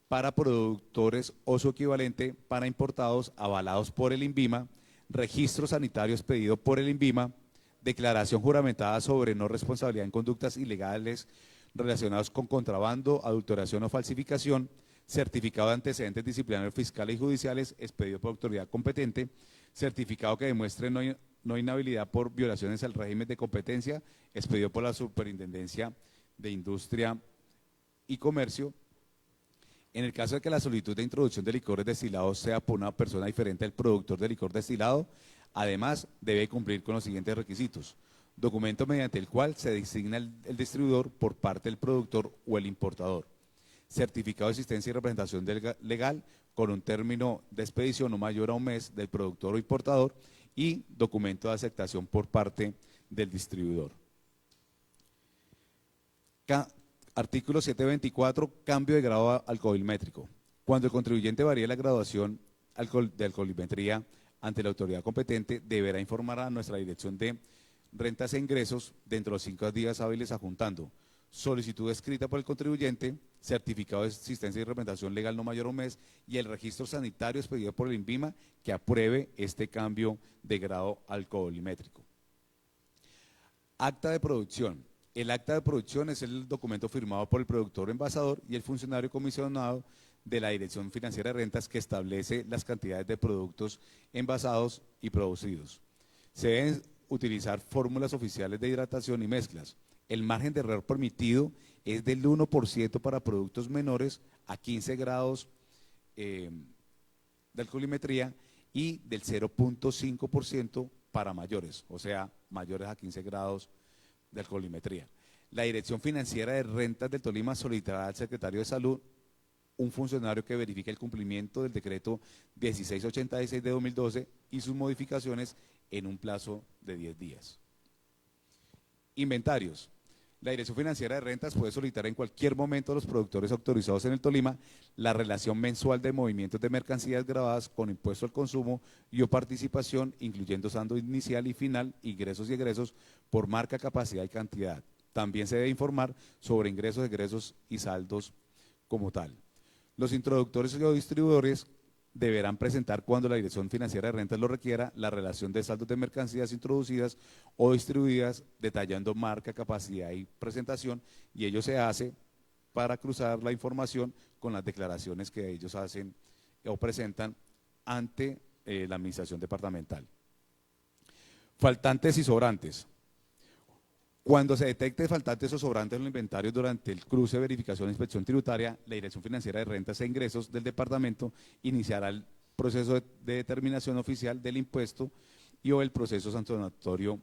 S8: para productores o su equivalente para importados avalados por el INVIMA, registro sanitario expedido por el INVIMA, declaración juramentada sobre no responsabilidad en conductas ilegales relacionados con contrabando, adulteración o falsificación, certificado de antecedentes disciplinarios fiscales y judiciales expedido por autoridad competente, certificado que demuestre no inhabilidad por violaciones al régimen de competencia expedido por la Superintendencia de Industria y Comercio. En el caso de que la solicitud de introducción de licores destilados sea por una persona diferente al productor de licor destilado, además debe cumplir con los siguientes requisitos. Documento mediante el cual se designa el distribuidor por parte del productor o el importador. Certificado de existencia y representación legal con un término de expedición no mayor a un mes del productor o importador y documento de aceptación por parte del distribuidor. Artículo 724, cambio de grado alcoholmétrico. Cuando el contribuyente varíe la graduación de alcoholimetría ante la autoridad competente, deberá informar a nuestra Dirección de Rentas e Ingresos dentro de los 5 días hábiles adjuntando solicitud escrita por el contribuyente, certificado de existencia y representación legal no mayor a un mes y el registro sanitario expedido por el INVIMA que apruebe este cambio de grado alcoholimétrico. Acta de producción. El acta de producción es el documento firmado por el productor o envasador y el funcionario comisionado de la Dirección Financiera de Rentas que establece las cantidades de productos envasados y producidos. Se deben utilizar fórmulas oficiales de hidratación y mezclas. El margen de error permitido es del 1% para productos menores a 15 grados de alcoholimetría y del 0.5% para mayores, o sea, mayores a 15 grados de alcoholimetría. La Dirección Financiera de Rentas del Tolima solicitará al Secretario de Salud un funcionario que verifique el cumplimiento del decreto 1686 de 2012 y sus modificaciones en un plazo de 10 días. Inventarios. La Dirección Financiera de Rentas puede solicitar en cualquier momento a los productores autorizados en el Tolima la relación mensual de movimientos de mercancías grabadas con impuesto al consumo y o participación, incluyendo saldo inicial y final, ingresos y egresos por marca, capacidad y cantidad. También se debe informar sobre ingresos, egresos y saldos como tal. Los introductores o distribuidores deberán presentar, cuando la Dirección Financiera de Rentas lo requiera, la relación de saldos de mercancías introducidas o distribuidas, detallando marca, capacidad y presentación, y ello se hace para cruzar la información con las declaraciones que ellos hacen o presentan ante la administración departamental. Faltantes y sobrantes. Cuando se detecte faltantes o sobrantes en los inventarios durante el cruce, verificación e inspección tributaria, la Dirección Financiera de Rentas e Ingresos del departamento iniciará el proceso de determinación oficial del impuesto y o el proceso sancionatorio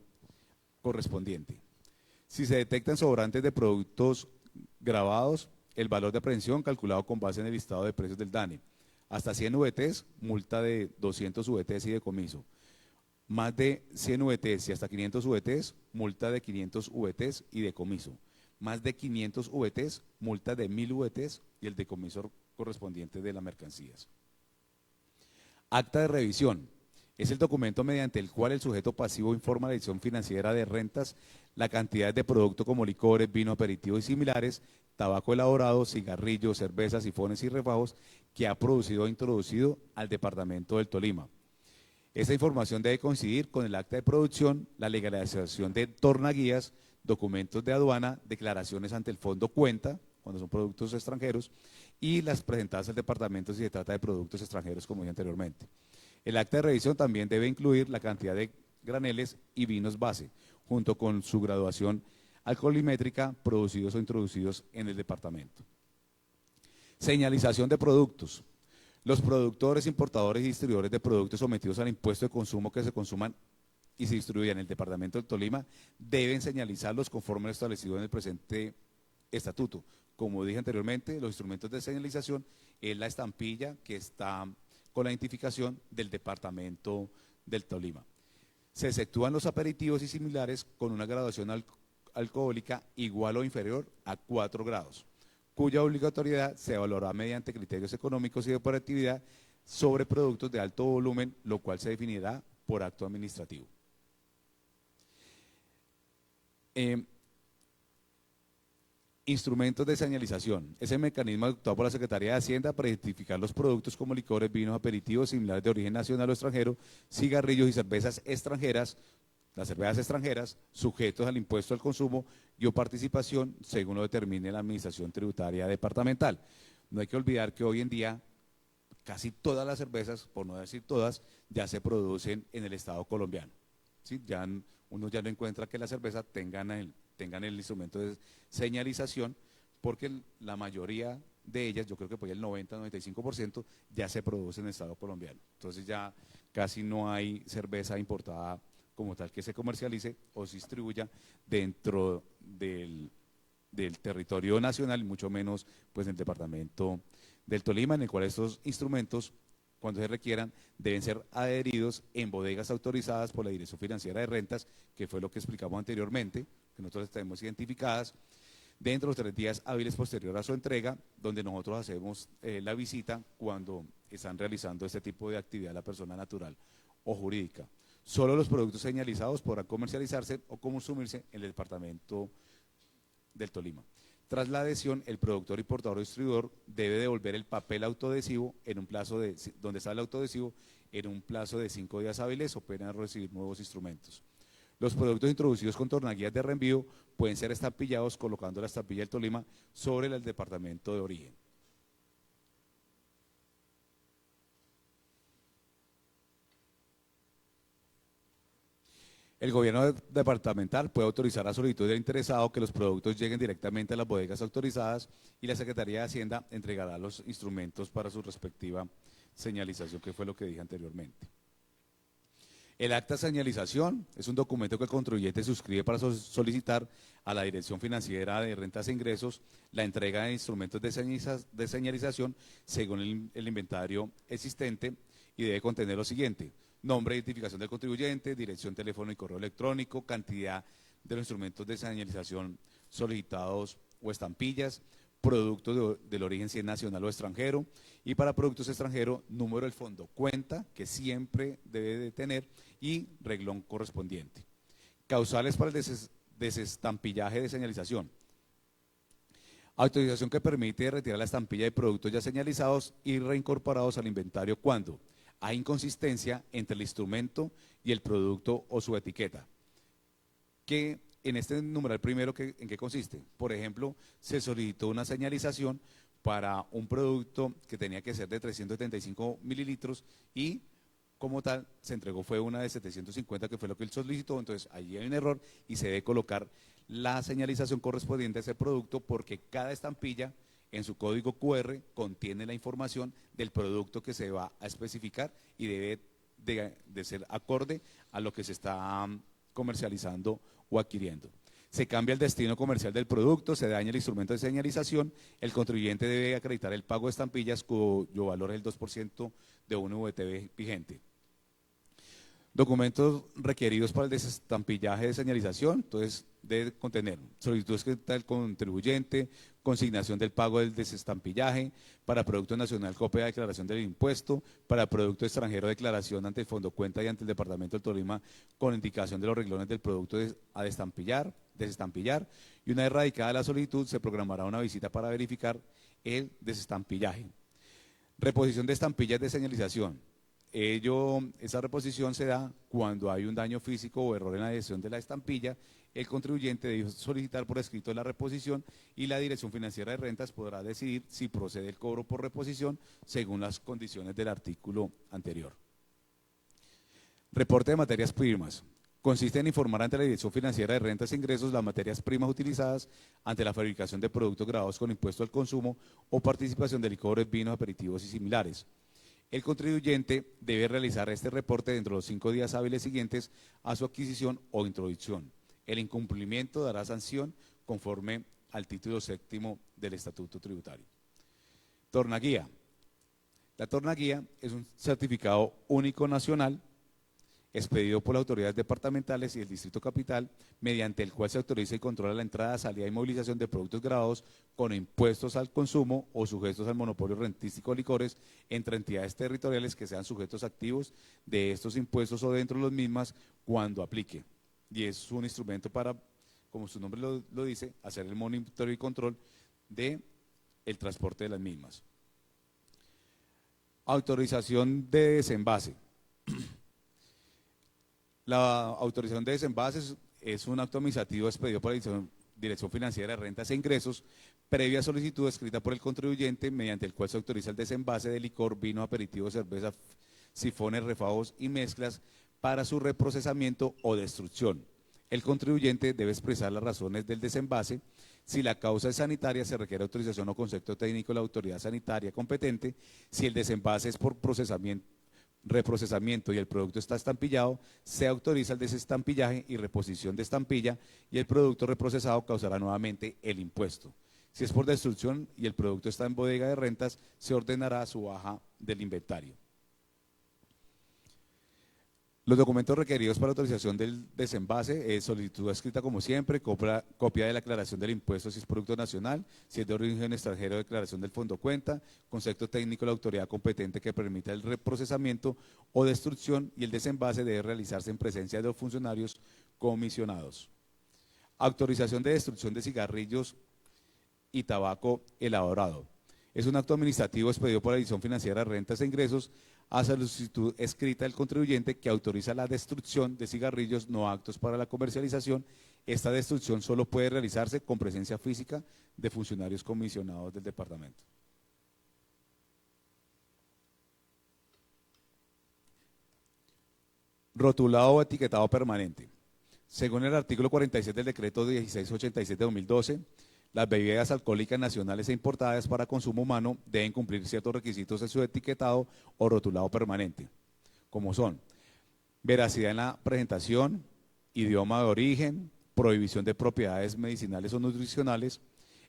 S8: correspondiente. Si se detectan sobrantes de productos grabados, el valor de aprehensión calculado con base en el listado de precios del DANE. Hasta 100 VTs, multa de 200 VTs y decomiso. Más de 100 VTs y hasta 500 VTs, multa de 500 VTs y decomiso. Más de 500 VTs, multa de 1000 VTs y el decomiso correspondiente de las mercancías. Acta de revisión. Es el documento mediante el cual el sujeto pasivo informa a la Dirección Financiera de Rentas la cantidad de productos como licores, vino, aperitivos y similares, tabaco elaborado, cigarrillos, cervezas, sifones y refajos que ha producido o introducido al departamento del Tolima. Esta información debe coincidir con el acta de producción, la legalización de tornaguías, documentos de aduana, declaraciones ante el fondo cuenta, cuando son productos extranjeros, y las presentadas al departamento si se trata de productos extranjeros, como dije anteriormente. El acta de revisión también debe incluir la cantidad de graneles y vinos base, junto con su graduación alcoholimétrica producidos o introducidos en el departamento. Señalización de productos. Los productores, importadores y distribuidores de productos sometidos al impuesto de consumo que se consuman y se distribuyan en el departamento del Tolima deben señalizarlos conforme lo establecido en el presente estatuto. Como dije anteriormente, los instrumentos de señalización es la estampilla que está con la identificación del departamento del Tolima. Se exceptúan los aperitivos y similares con una graduación alcohólica igual o inferior a 4 grados. Cuya obligatoriedad se evaluará mediante criterios económicos y de operatividad sobre productos de alto volumen, lo cual se definirá por acto administrativo. Instrumentos de señalización. Es el mecanismo adoptado por la Secretaría de Hacienda para identificar los productos como licores, vinos, aperitivos similares de origen nacional o extranjero, cigarrillos y cervezas extranjeras, las cervezas extranjeras, sujetos al impuesto al consumo y o participación, según lo determine la Administración Tributaria Departamental. No hay que olvidar que hoy en día casi todas las cervezas, por no decir todas, ya se producen en el Estado colombiano. ¿Sí? Uno ya no encuentra que las cervezas tengan el instrumento de señalización, porque la mayoría de ellas, yo creo que por ahí el 90-95%, ya se produce en el Estado colombiano. Entonces ya casi no hay cerveza importada como tal que se comercialice o se distribuya dentro del territorio nacional, y mucho menos pues en el departamento del Tolima, en el cual estos instrumentos, cuando se requieran, deben ser adheridos en bodegas autorizadas por la Dirección Financiera de Rentas, que fue lo que explicamos anteriormente, que nosotros tenemos identificadas, dentro de los 3 días hábiles posterior a su entrega, donde nosotros hacemos la visita cuando están realizando este tipo de actividad la persona natural o jurídica. Solo los productos señalizados podrán comercializarse o consumirse en el departamento del Tolima. Tras la adhesión, el productor, importador o distribuidor debe devolver el papel autoadhesivo en un plazo de, donde está el autoadhesivo, en un plazo de 5 días hábiles o pueden recibir nuevos instrumentos. Los productos introducidos con tornaguías de reenvío pueden ser estampillados colocando la estampilla del Tolima sobre el departamento de origen. El gobierno departamental puede autorizar a solicitud del interesado que los productos lleguen directamente a las bodegas autorizadas y la Secretaría de Hacienda entregará los instrumentos para su respectiva señalización, que fue lo que dije anteriormente. El acta de señalización es un documento que el contribuyente suscribe para solicitar a la Dirección Financiera de Rentas e Ingresos la entrega de instrumentos de señalización según el inventario existente, y debe contener lo siguiente: nombre e identificación del contribuyente, dirección, teléfono y correo electrónico, cantidad de los instrumentos de señalización solicitados o estampillas, productos del origen si es nacional o extranjero, y para productos extranjeros, número del fondo cuenta, que siempre debe de tener, y reglón correspondiente. Causales para el desestampillaje de señalización. Autorización que permite retirar la estampilla de productos ya señalizados y reincorporados al inventario cuando hay inconsistencia entre el instrumento y el producto o su etiqueta. Que en este numeral primero, ¿en qué consiste? Por ejemplo, se solicitó una señalización para un producto que tenía que ser de 375 mililitros y como tal se entregó fue una de 750, que fue lo que él solicitó. Entonces allí hay un error y se debe colocar la señalización correspondiente a ese producto, porque cada estampilla en su código QR contiene la información del producto que se va a especificar y debe de ser acorde a lo que se está comercializando o adquiriendo. Se cambia el destino comercial del producto, se daña el instrumento de señalización, el contribuyente debe acreditar el pago de estampillas cuyo valor es el 2% de un VTV vigente. Documentos requeridos para el desestampillaje de señalización, entonces debe contener solicitud escrita del contribuyente, consignación del pago del desestampillaje, para producto nacional copia de declaración del impuesto, para producto extranjero declaración ante el Fondo Cuenta y ante el Departamento del Tolima con indicación de los renglones del producto a desestampillar, y una vez radicada la solicitud se programará una visita para verificar el desestampillaje. Reposición de estampillas de señalización. Esa reposición se da cuando hay un daño físico o error en la dirección de la estampilla. El contribuyente debe solicitar por escrito la reposición y la Dirección Financiera de Rentas podrá decidir si procede el cobro por reposición según las condiciones del artículo anterior. Reporte de materias primas. Consiste en informar ante la Dirección Financiera de Rentas e Ingresos las materias primas utilizadas ante la fabricación de productos grabados con impuesto al consumo o participación de licores, vinos, aperitivos y similares. El contribuyente debe realizar este reporte dentro de los 5 días hábiles siguientes a su adquisición o introducción. El incumplimiento dará sanción conforme al título 7º del Estatuto Tributario. Tornaguía. La tornaguía es un certificado único nacional expedido por las autoridades departamentales y el Distrito Capital, mediante el cual se autoriza y controla la entrada, salida y movilización de productos grabados con impuestos al consumo o sujetos al monopolio rentístico de licores entre entidades territoriales que sean sujetos activos de estos impuestos o dentro de los mismas cuando aplique. Y es un instrumento para, como su nombre lo dice, hacer el monitoreo y control del transporte de las mismas. Autorización de desenvase. La autorización de desenvases es un acto administrativo expedido por la Dirección Financiera de Rentas e Ingresos, previa solicitud escrita por el contribuyente, mediante el cual se autoriza el desenvase de licor, vino, aperitivo, cerveza, sifones, refajos y mezclas para su reprocesamiento o destrucción. El contribuyente debe expresar las razones del desenvase. Si la causa es sanitaria, se requiere autorización o concepto técnico de la autoridad sanitaria competente. Si el desenvase es por reprocesamiento y el producto está estampillado, se autoriza el desestampillaje y reposición de estampilla y el producto reprocesado causará nuevamente el impuesto. Si es por destrucción y el producto está en bodega de rentas, se ordenará su baja del inventario. Los documentos requeridos para autorización del desenvase, solicitud escrita como siempre, copia de la aclaración del impuesto si es producto nacional, si es de origen extranjero, declaración del fondo cuenta, concepto técnico de la autoridad competente que permita el reprocesamiento o destrucción, y el desenvase debe realizarse en presencia de los funcionarios comisionados. Autorización de destrucción de cigarrillos y tabaco elaborado. Es un acto administrativo expedido por la Dirección Financiera de Rentas e Ingresos a solicitud escrita del contribuyente que autoriza la destrucción de cigarrillos no aptos para la comercialización. Esta destrucción solo puede realizarse con presencia física de funcionarios comisionados del departamento. Rotulado o etiquetado permanente. Según el artículo 46 del decreto 1687 de 2012, las bebidas alcohólicas nacionales e importadas para consumo humano deben cumplir ciertos requisitos en su etiquetado o rotulado permanente, como son veracidad en la presentación, idioma de origen, prohibición de propiedades medicinales o nutricionales,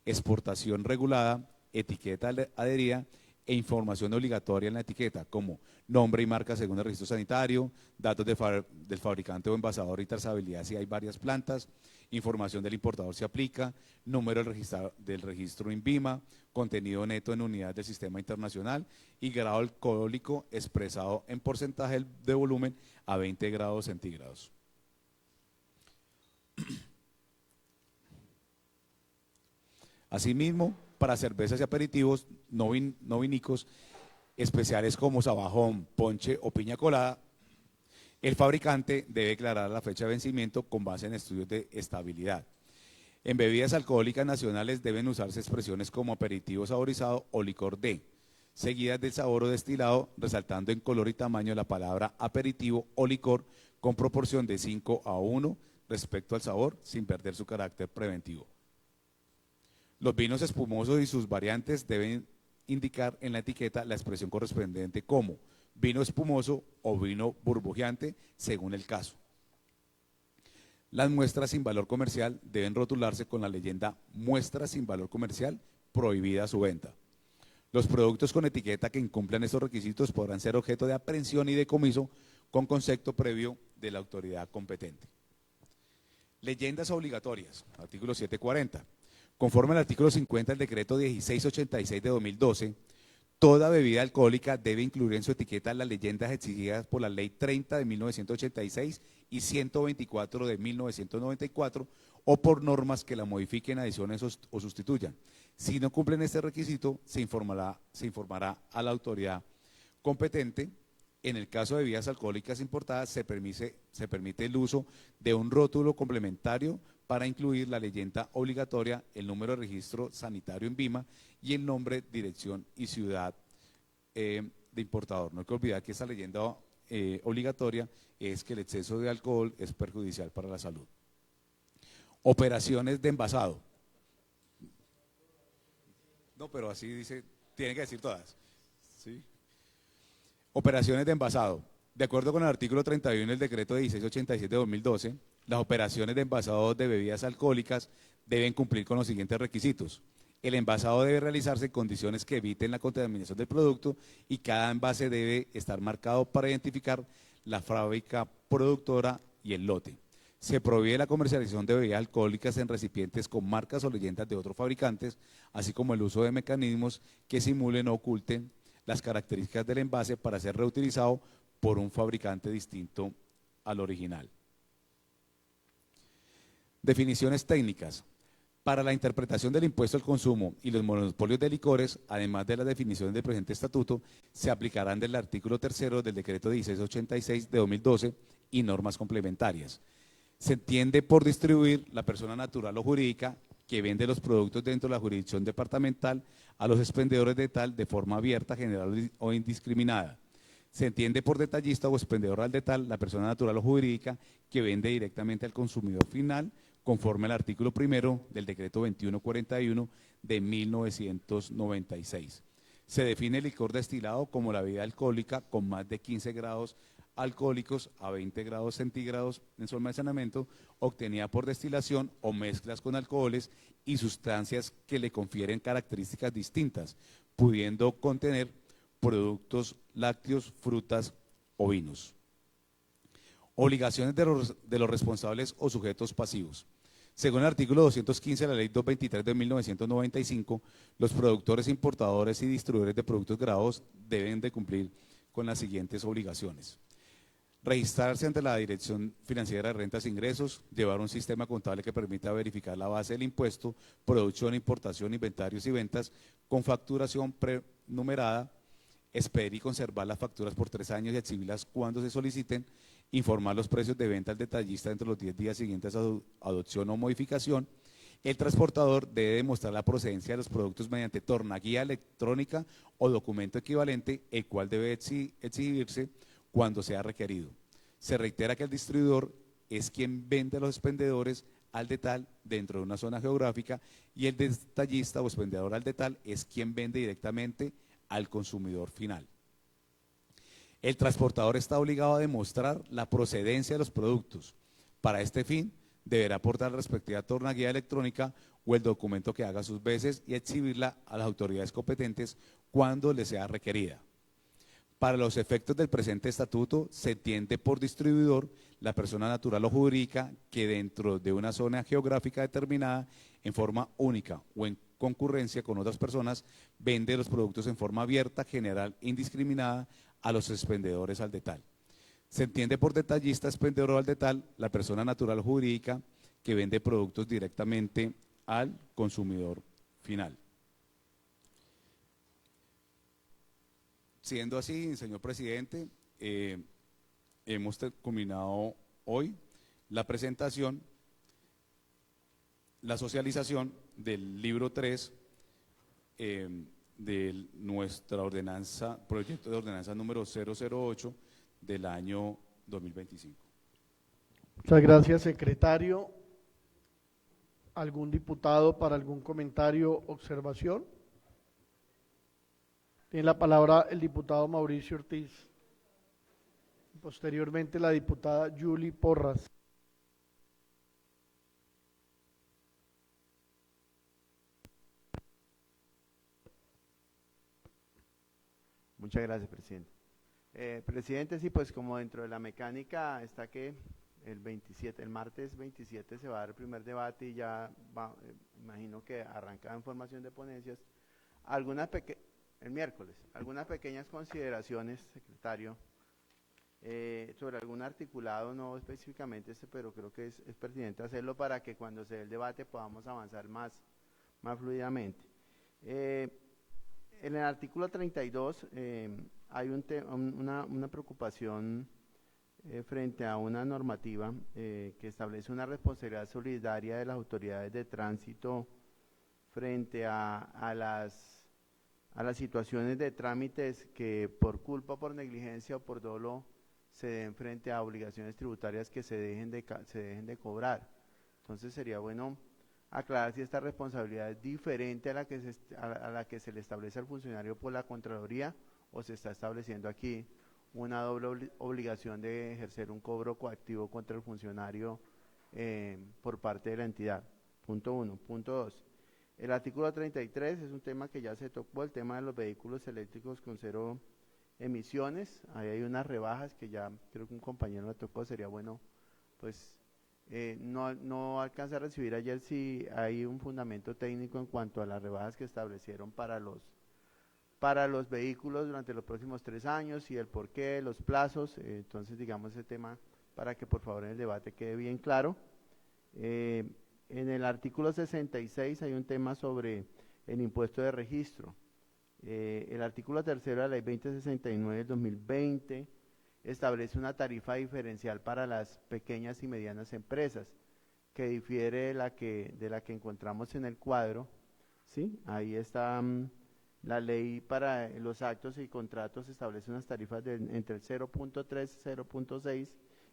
S8: exportación regulada, etiqueta adherida e información obligatoria en la etiqueta, como nombre y marca según el registro sanitario, datos del fabricante o envasador y trazabilidad si hay varias plantas, información del importador se aplica, número del registro INVIMA, contenido neto en unidad del sistema internacional y grado alcohólico expresado en porcentaje de volumen a 20 grados centígrados. Asimismo, para cervezas y aperitivos no vinílicos, especiales como sabajón, ponche o piña colada, el fabricante debe declarar la fecha de vencimiento con base en estudios de estabilidad. En bebidas alcohólicas nacionales deben usarse expresiones como aperitivo saborizado o licor de, seguidas del sabor o destilado, resaltando en color y tamaño la palabra aperitivo o licor con proporción de 5:1 respecto al sabor, sin perder su carácter preventivo. Los vinos espumosos y sus variantes deben indicar en la etiqueta la expresión correspondiente como vino espumoso o vino burbujeante, según el caso. Las muestras sin valor comercial deben rotularse con la leyenda muestra sin valor comercial, prohibida su venta. Los productos con etiqueta que incumplan estos requisitos podrán ser objeto de aprehensión y decomiso con concepto previo de la autoridad competente. Leyendas obligatorias, artículo 740. Conforme al artículo 50 del decreto 1686 de 2012, toda bebida alcohólica debe incluir en su etiqueta las leyendas exigidas por la Ley 30 de 1986 y 124 de 1994 o por normas que la modifiquen, adicionen o sustituyan. Si no cumplen este requisito, se informará a la autoridad competente. En el caso de bebidas alcohólicas importadas, se permite el uso de un rótulo complementario para incluir la leyenda obligatoria, el número de registro sanitario en VIMA y el nombre, dirección y ciudad de importador. No hay que olvidar que esa leyenda obligatoria es que el exceso de alcohol es perjudicial para la salud. Operaciones de envasado. No, pero así dice, tienen que decir todas. ¿Sí? Operaciones de envasado. De acuerdo con el artículo 31 del decreto 1687 de 2012, las operaciones de envasado de bebidas alcohólicas deben cumplir con los siguientes requisitos. El envasado debe realizarse en condiciones que eviten la contaminación del producto y cada envase debe estar marcado para identificar la fábrica productora y el lote. Se prohíbe la comercialización de bebidas alcohólicas en recipientes con marcas o leyendas de otros fabricantes, así como el uso de mecanismos que simulen o oculten las características del envase para ser reutilizado por un fabricante distinto al original. Definiciones técnicas. Para la interpretación del impuesto al consumo y los monopolios de licores, además de las definiciones del presente estatuto, se aplicarán del artículo 3 del decreto 1686 de 2012 y normas complementarias. Se entiende por distribuir la persona natural o jurídica que vende los productos dentro de la jurisdicción departamental a los expendedores de tal de forma abierta, general o indiscriminada. Se entiende por detallista o expendedor al detal la persona natural o jurídica que vende directamente al consumidor final, conforme al artículo 1 del decreto 2141 de 1996. Se define el licor destilado como la bebida alcohólica con más de 15 grados alcohólicos a 20 grados centígrados en su almacenamiento, obtenida por destilación o mezclas con alcoholes y sustancias que le confieren características distintas, pudiendo contener productos lácteos, frutas o vinos. Obligaciones de los responsables o sujetos pasivos. Según el artículo 215 de la Ley 223 de 1995, los productores, importadores y distribuidores de productos grabados deben de cumplir con las siguientes obligaciones. Registrarse ante la Dirección Financiera de Rentas e Ingresos, llevar un sistema contable que permita verificar la base del impuesto, producción, importación, inventarios y ventas con facturación prenumerada, expedir y conservar las facturas por 3 años y exhibirlas cuando se soliciten, informar los precios de venta al detallista entre los 10 días siguientes a su adopción o modificación. El transportador debe demostrar la procedencia de los productos mediante tornaguía electrónica o documento equivalente, el cual debe exhibirse cuando sea requerido. Se reitera que el distribuidor es quien vende a los expendedores al detal dentro de una zona geográfica y el detallista o expendedor al detal es quien vende directamente al consumidor final. El transportador está obligado a demostrar la procedencia de los productos. Para este fin, deberá aportar la respectiva tornaguía electrónica o el documento que haga sus veces y exhibirla a las autoridades competentes cuando le sea requerida. Para los efectos del presente estatuto, se entiende por distribuidor la persona natural o jurídica que dentro de una zona geográfica determinada, en forma única o en concurrencia con otras personas, vende los productos en forma abierta, general, indiscriminada a los expendedores al detal. Se entiende por detallista, expendedor al detal, la persona natural o jurídica que vende productos directamente al consumidor final. Siendo así, señor presidente, hemos culminado hoy la presentación, la socialización del libro 3 de nuestra ordenanza, proyecto de ordenanza número 008 del año 2025.
S3: Muchas gracias, secretario. ¿Algún diputado para algún comentario, observación? Tiene la palabra el diputado Mauricio Ortiz. Posteriormente la diputada Julie Porras.
S9: Muchas gracias, presidente. Presidente, sí, pues como dentro de la mecánica está que el martes 27 se va a dar el primer debate y ya va, imagino que arranca en formación de ponencias. El miércoles, algunas pequeñas consideraciones, secretario, sobre algún articulado, no específicamente pero creo que es pertinente hacerlo para que cuando se dé el debate podamos avanzar más fluidamente. En el artículo 32 hay una preocupación frente a una normativa que establece una responsabilidad solidaria de las autoridades de tránsito frente a las situaciones de trámites que por culpa, por negligencia o por dolo se den frente a obligaciones tributarias que se dejen de cobrar. Entonces sería bueno aclarar si esta responsabilidad es diferente a la que se le establece al funcionario por la Contraloría o se está estableciendo aquí una doble obligación de ejercer un cobro coactivo contra el funcionario por parte de la entidad. Punto 1. Punto 2. El artículo 33 es un tema que ya se tocó, el tema de los vehículos eléctricos con 0 emisiones. Ahí hay unas rebajas que ya creo que un compañero me tocó, sería bueno, pues no alcancé a recibir ayer si hay un fundamento técnico en cuanto a las rebajas que establecieron para los vehículos durante los próximos 3 años y el porqué, los plazos. Entonces digamos ese tema para que por favor en el debate quede bien claro. En el artículo 66 hay un tema sobre el impuesto de registro. El artículo 3 de la ley 2069 del 2020 establece una tarifa diferencial para las pequeñas y medianas empresas que difiere de la que encontramos en el cuadro, ¿sí? Ahí está la ley para los actos y contratos establece unas tarifas entre el 0.3 y 0.6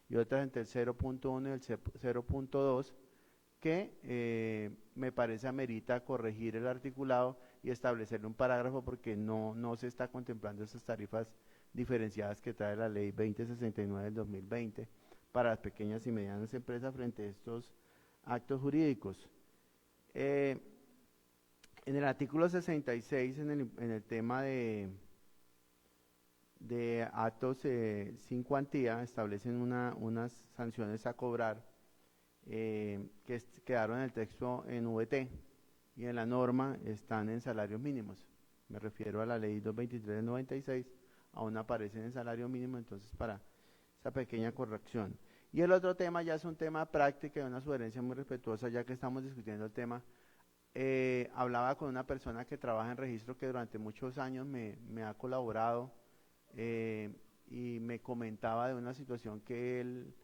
S9: y otras entre el 0.1 y el 0.2 que me parece amerita corregir el articulado y establecerle un parágrafo porque no se está contemplando esas tarifas diferenciadas que trae la ley 2069 del 2020 para las pequeñas y medianas empresas frente a estos actos jurídicos. En el artículo 66, en el tema de actos sin cuantía, establecen unas sanciones a cobrar que quedaron en el texto en VT y en la norma están en salarios mínimos. Me refiero a la ley 223 del 96, aún aparecen en salario mínimo, entonces para esa pequeña corrección. Y el otro tema ya es un tema práctico y una sugerencia muy respetuosa, ya que estamos discutiendo el tema. Hablaba con una persona que trabaja en registro que durante muchos años me ha colaborado y me comentaba de una situación que él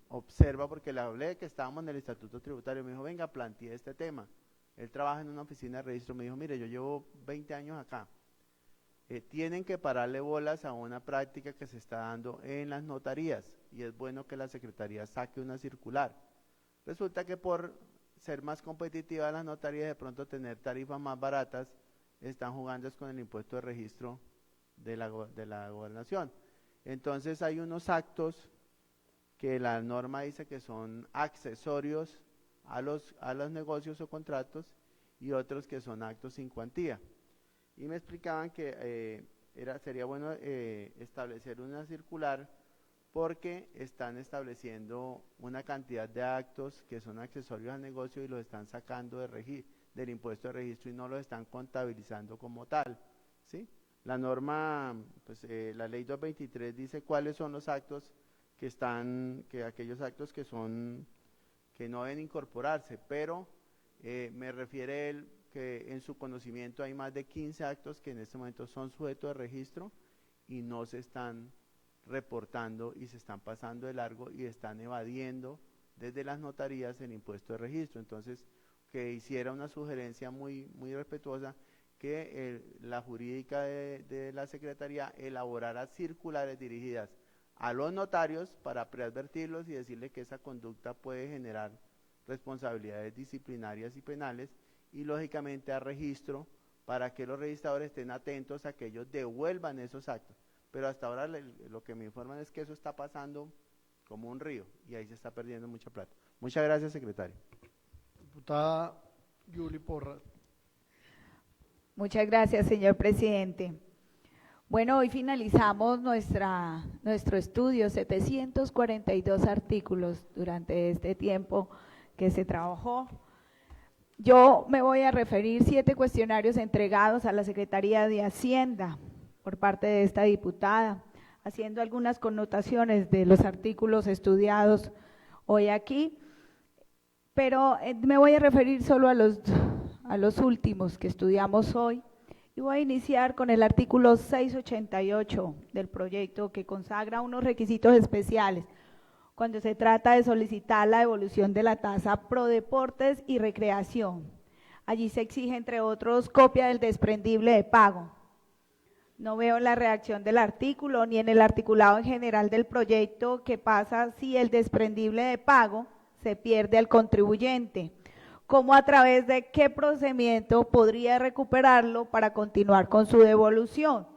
S9: observa, porque le hablé de que estábamos en el estatuto tributario, me dijo, venga, planteé este tema. Él trabaja en una oficina de registro, me dijo, mire, yo llevo 20 años acá. Tienen que pararle bolas a una práctica que se está dando en las notarías y es bueno que la Secretaría saque una circular. Resulta que por ser más competitiva las notarías, de pronto tener tarifas más baratas, están jugando con el impuesto de registro de la gobernación. Entonces hay unos actos que la norma dice que son accesorios a los negocios o contratos y otros que son actos sin cuantía. Y me explicaban que sería bueno establecer una circular porque están estableciendo una cantidad de actos que son accesorios al negocio y los están sacando del impuesto de registro y no los están contabilizando como tal, ¿sí? La norma, pues la ley 223 dice cuáles son los actos aquellos actos que no deben incorporarse, pero me refiere él que en su conocimiento hay más de 15 actos que en este momento son sujetos de registro y no se están reportando y se están pasando de largo y están evadiendo desde las notarías el impuesto de registro. Entonces, que hiciera una sugerencia muy respetuosa que la jurídica de la Secretaría elaborara circulares dirigidas a los notarios para preadvertirlos y decirles que esa conducta puede generar responsabilidades disciplinarias y penales y lógicamente a registro para que los registradores estén atentos a que ellos devuelvan esos actos. Pero hasta ahora lo que me informan es que eso está pasando como un río y ahí se está perdiendo mucha plata. Muchas gracias, secretario.
S3: Diputada Yuli Porras.
S5: Muchas gracias, señor presidente. Bueno, hoy finalizamos nuestro estudio, 742 artículos durante este tiempo que se trabajó. Yo me voy a referir 7 cuestionarios entregados a la Secretaría de Hacienda por parte de esta diputada, haciendo algunas connotaciones de los artículos estudiados hoy aquí, pero me voy a referir solo a los últimos que estudiamos hoy y voy a iniciar con el artículo 688 del proyecto que consagra unos requisitos especiales cuando se trata de solicitar la devolución de la tasa pro deportes y recreación. Allí se exige, entre otros, copia del desprendible de pago. No veo la redacción del artículo ni en el articulado en general del proyecto qué pasa si el desprendible de pago se pierde al contribuyente. ¿Cómo, a través de qué procedimiento podría recuperarlo para continuar con su devolución?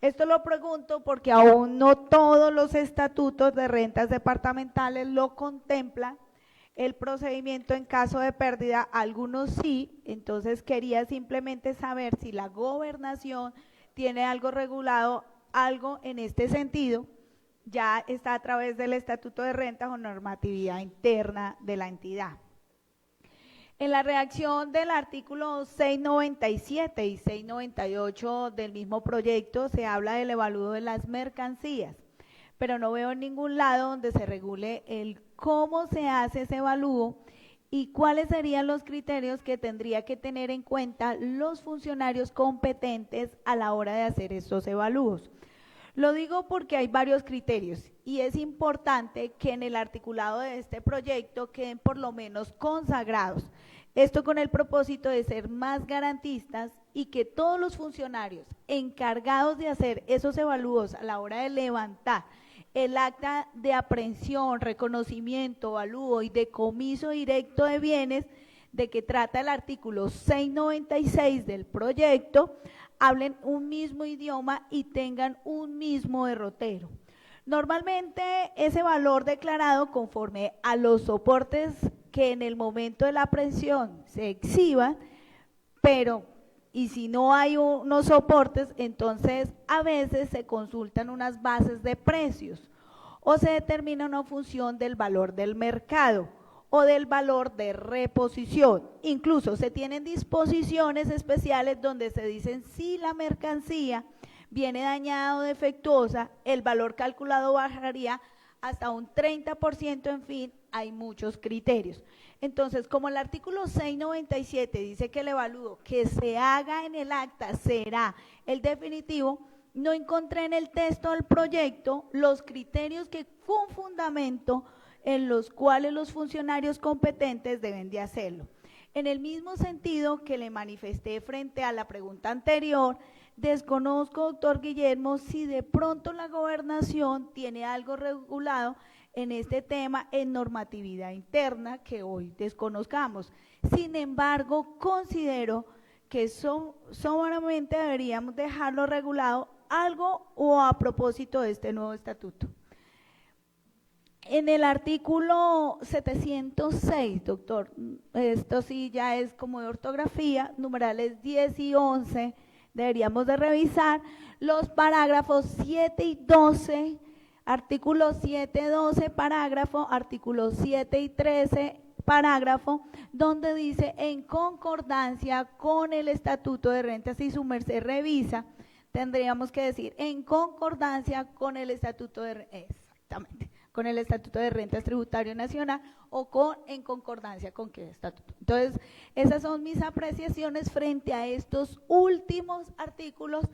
S5: Esto lo pregunto porque aún no todos los estatutos de rentas departamentales lo contemplan el procedimiento en caso de pérdida, algunos sí. Entonces quería simplemente saber si la gobernación tiene algo regulado, algo en este sentido, ya está a través del estatuto de rentas o normatividad interna de la entidad. En la redacción del artículo 697 y 698 del mismo proyecto se habla del evalúo de las mercancías, pero no veo en ningún lado donde se regule el cómo se hace ese evalúo y cuáles serían los criterios que tendría que tener en cuenta los funcionarios competentes a la hora de hacer estos evalúos. Lo digo porque hay varios criterios y es importante que en el articulado de este proyecto queden por lo menos consagrados. Esto con el propósito de ser más garantistas y que todos los funcionarios encargados de hacer esos evalúos a la hora de levantar el acta de aprehensión, reconocimiento, avalúo y decomiso directo de bienes de que trata el artículo 696 del proyecto, hablen un mismo idioma y tengan un mismo derrotero. Normalmente ese valor declarado conforme a los soportes que en el momento de la aprehensión se exhiban, y si no hay unos soportes, entonces a veces se consultan unas bases de precios o se determina una función del valor del mercado o del valor de reposición. Incluso se tienen disposiciones especiales donde se dicen si la mercancía viene dañada o defectuosa, el valor calculado bajaría hasta un 30%, en fin, hay muchos criterios. Entonces, como el artículo 697 dice que el evalúo que se haga en el acta será el definitivo, no encontré en el texto del proyecto los criterios que con fundamento en los cuales los funcionarios competentes deben de hacerlo. En el mismo sentido que le manifesté frente a la pregunta anterior, desconozco, doctor Guillermo, si de pronto la gobernación tiene algo regulado en este tema en normatividad interna que hoy desconozcamos. Sin embargo, considero que solamente deberíamos dejarlo regulado algo o a propósito de este nuevo estatuto. En el artículo 706, doctor, esto sí ya es como de ortografía, numerales 10 y 11 deberíamos de revisar los parágrafos 7 y 12, artículo 7, 12, parágrafo, artículos 7 y 13, parágrafo, donde dice en concordancia con el Estatuto de Rentas, si su merced revisa, tendríamos que decir en concordancia con el Estatuto de exactamente, con el Estatuto de Rentas Tributario Nacional o en concordancia con qué estatuto. Entonces, esas son mis apreciaciones frente a estos últimos artículos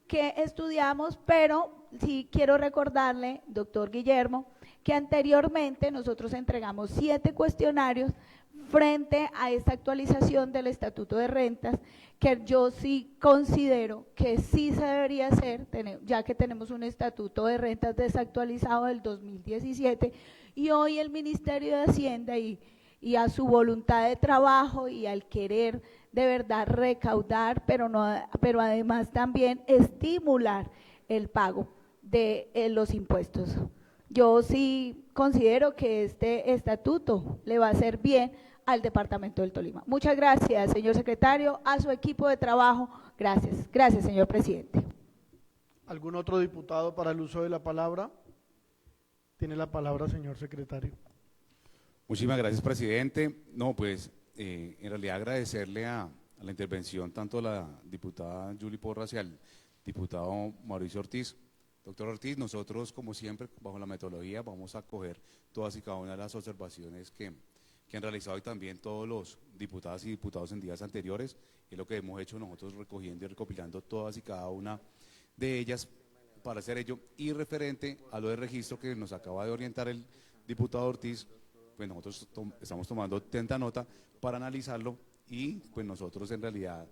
S5: que estudiamos, pero sí quiero recordarle, doctor Guillermo, que anteriormente nosotros entregamos 7 cuestionarios frente a esta actualización del Estatuto de Rentas, que yo sí considero que sí se debería hacer, ya que tenemos un Estatuto de Rentas desactualizado del 2017, y hoy el Ministerio de Hacienda y a su voluntad de trabajo y al querer de verdad recaudar, pero además también estimular el pago de los impuestos. Yo sí considero que este estatuto le va a hacer bien al departamento del Tolima. Muchas gracias, señor secretario, a su equipo de trabajo. Gracias. Gracias, señor presidente.
S3: ¿Algún otro diputado para el uso de la palabra? Tiene la palabra, señor secretario.
S8: Muchísimas gracias, presidente. No, pues en realidad agradecerle a la intervención tanto a la diputada Julie Porras y al diputado Mauricio Ortiz. Doctor Ortiz, nosotros como siempre bajo la metodología vamos a coger todas y cada una de las observaciones que han realizado y también todos los diputadas y diputados en días anteriores, es lo que hemos hecho nosotros recogiendo y recopilando todas y cada una de ellas para hacer ello. Y referente a lo de registro que nos acaba de orientar el diputado Ortiz, pues nosotros estamos tomando atenta nota para analizarlo y pues nosotros en realidad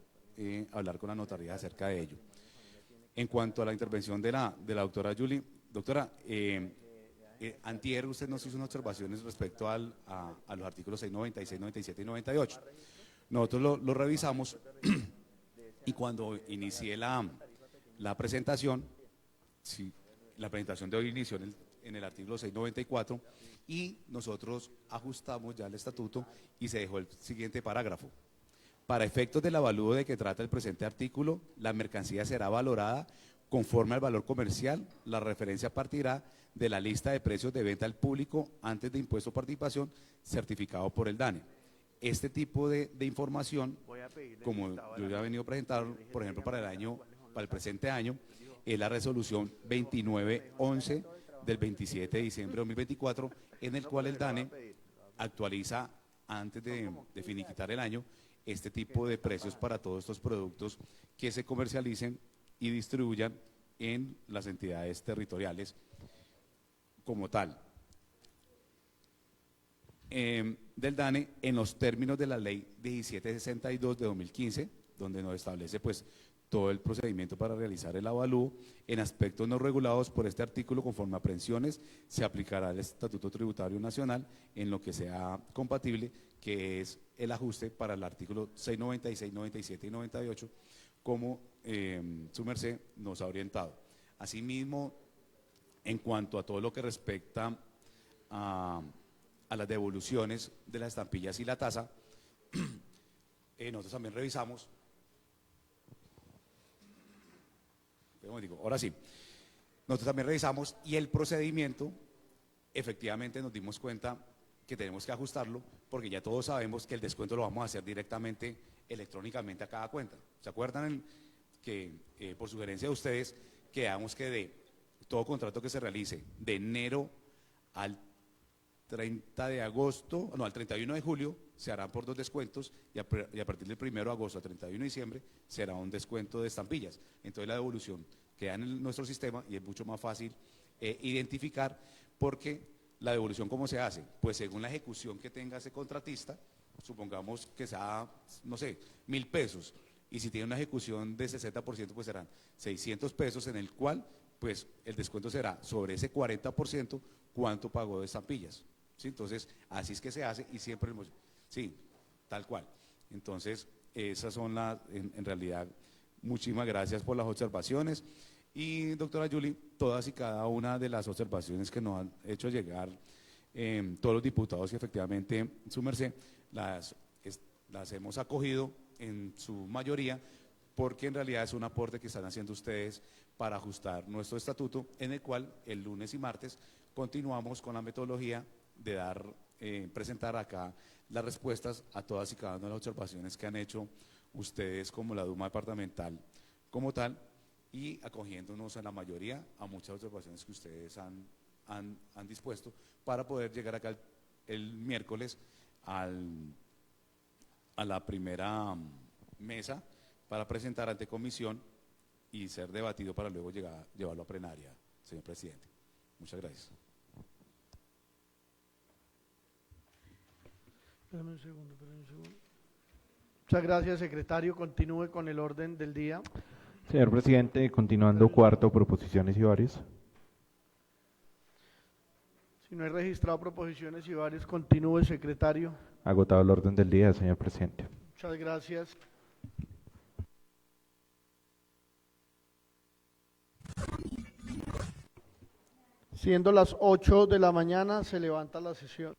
S8: hablar con la notaría acerca de ello. En cuanto a la intervención de la doctora Julie, doctora, antier usted nos hizo unas observaciones respecto a los artículos 696, 97 y 98. Nosotros lo revisamos y cuando inicié la presentación, sí, la presentación de hoy inició en el artículo 694 y nosotros ajustamos ya el estatuto y se dejó el siguiente parágrafo. Para efectos del avalúo de que trata el presente artículo, la mercancía será valorada conforme al valor comercial. La referencia partirá de la lista de precios de venta al público antes de impuesto de participación certificado por el DANE. Este tipo de información, como yo ya he venido presentando, por ejemplo, para el presente año, es la resolución 2911 del 27 de diciembre de 2024, en el cual el DANE actualiza antes de finiquitar el año este tipo de precios para todos estos productos que se comercialicen y distribuyan en las entidades territoriales como tal. Del DANE en los términos de la ley 1762 de 2015, donde nos establece pues todo el procedimiento para realizar el avalúo. En aspectos no regulados por este artículo conforme a pensiones, se aplicará el Estatuto Tributario Nacional en lo que sea compatible, que es el ajuste para el artículo 696, 97 y 98, como su merced nos ha orientado. Asimismo, en cuanto a todo lo que respecta a las devoluciones de las estampillas y la tasa, nosotros también revisamos. Ahora sí, nosotros también revisamos y el procedimiento, efectivamente nos dimos cuenta que tenemos que ajustarlo porque ya todos sabemos que el descuento lo vamos a hacer directamente electrónicamente a cada cuenta. ¿Se acuerdan que por sugerencia de ustedes quedamos que de todo contrato que se realice de enero al 30 de agosto, no, al 31 de julio se harán por 2 descuentos y a partir del 1 de agosto al 31 de diciembre será un descuento de estampillas? Entonces la devolución queda en nuestro sistema y es mucho más fácil identificar, porque la devolución ¿cómo se hace? Pues según la ejecución que tenga ese contratista, supongamos que sea, no sé, 1.000 pesos, y si tiene una ejecución de 60%, pues serán 600 pesos, en el cual pues el descuento será sobre ese 40% cuánto pagó de estampillas. ¿Sí? Entonces, así es que se hace y siempre, sí, tal cual. Entonces, esas son en realidad, muchísimas gracias por las observaciones. Y doctora Julie, todas y cada una de las observaciones que nos han hecho llegar todos los diputados, y efectivamente su merced las hemos acogido en su mayoría, porque en realidad es un aporte que están haciendo ustedes para ajustar nuestro estatuto, en el cual el lunes y martes continuamos con la metodología de presentar acá las respuestas a todas y cada una de las observaciones que han hecho ustedes como la Duma departamental como tal, y acogiéndonos en la mayoría a muchas observaciones que ustedes han dispuesto para poder llegar acá el miércoles a la primera mesa para presentar ante comisión y ser debatido para luego llevarlo a plenaria, señor presidente. Muchas gracias.
S3: Espérame un segundo. Muchas gracias, secretario. Continúe con el orden del día.
S1: Señor presidente, continuando cuarto, proposiciones y varios.
S3: Si no hay registrado proposiciones y varios, continúe, secretario.
S1: Agotado el orden del día, señor presidente.
S3: Muchas gracias. Siendo las 8 de la mañana, se levanta la sesión.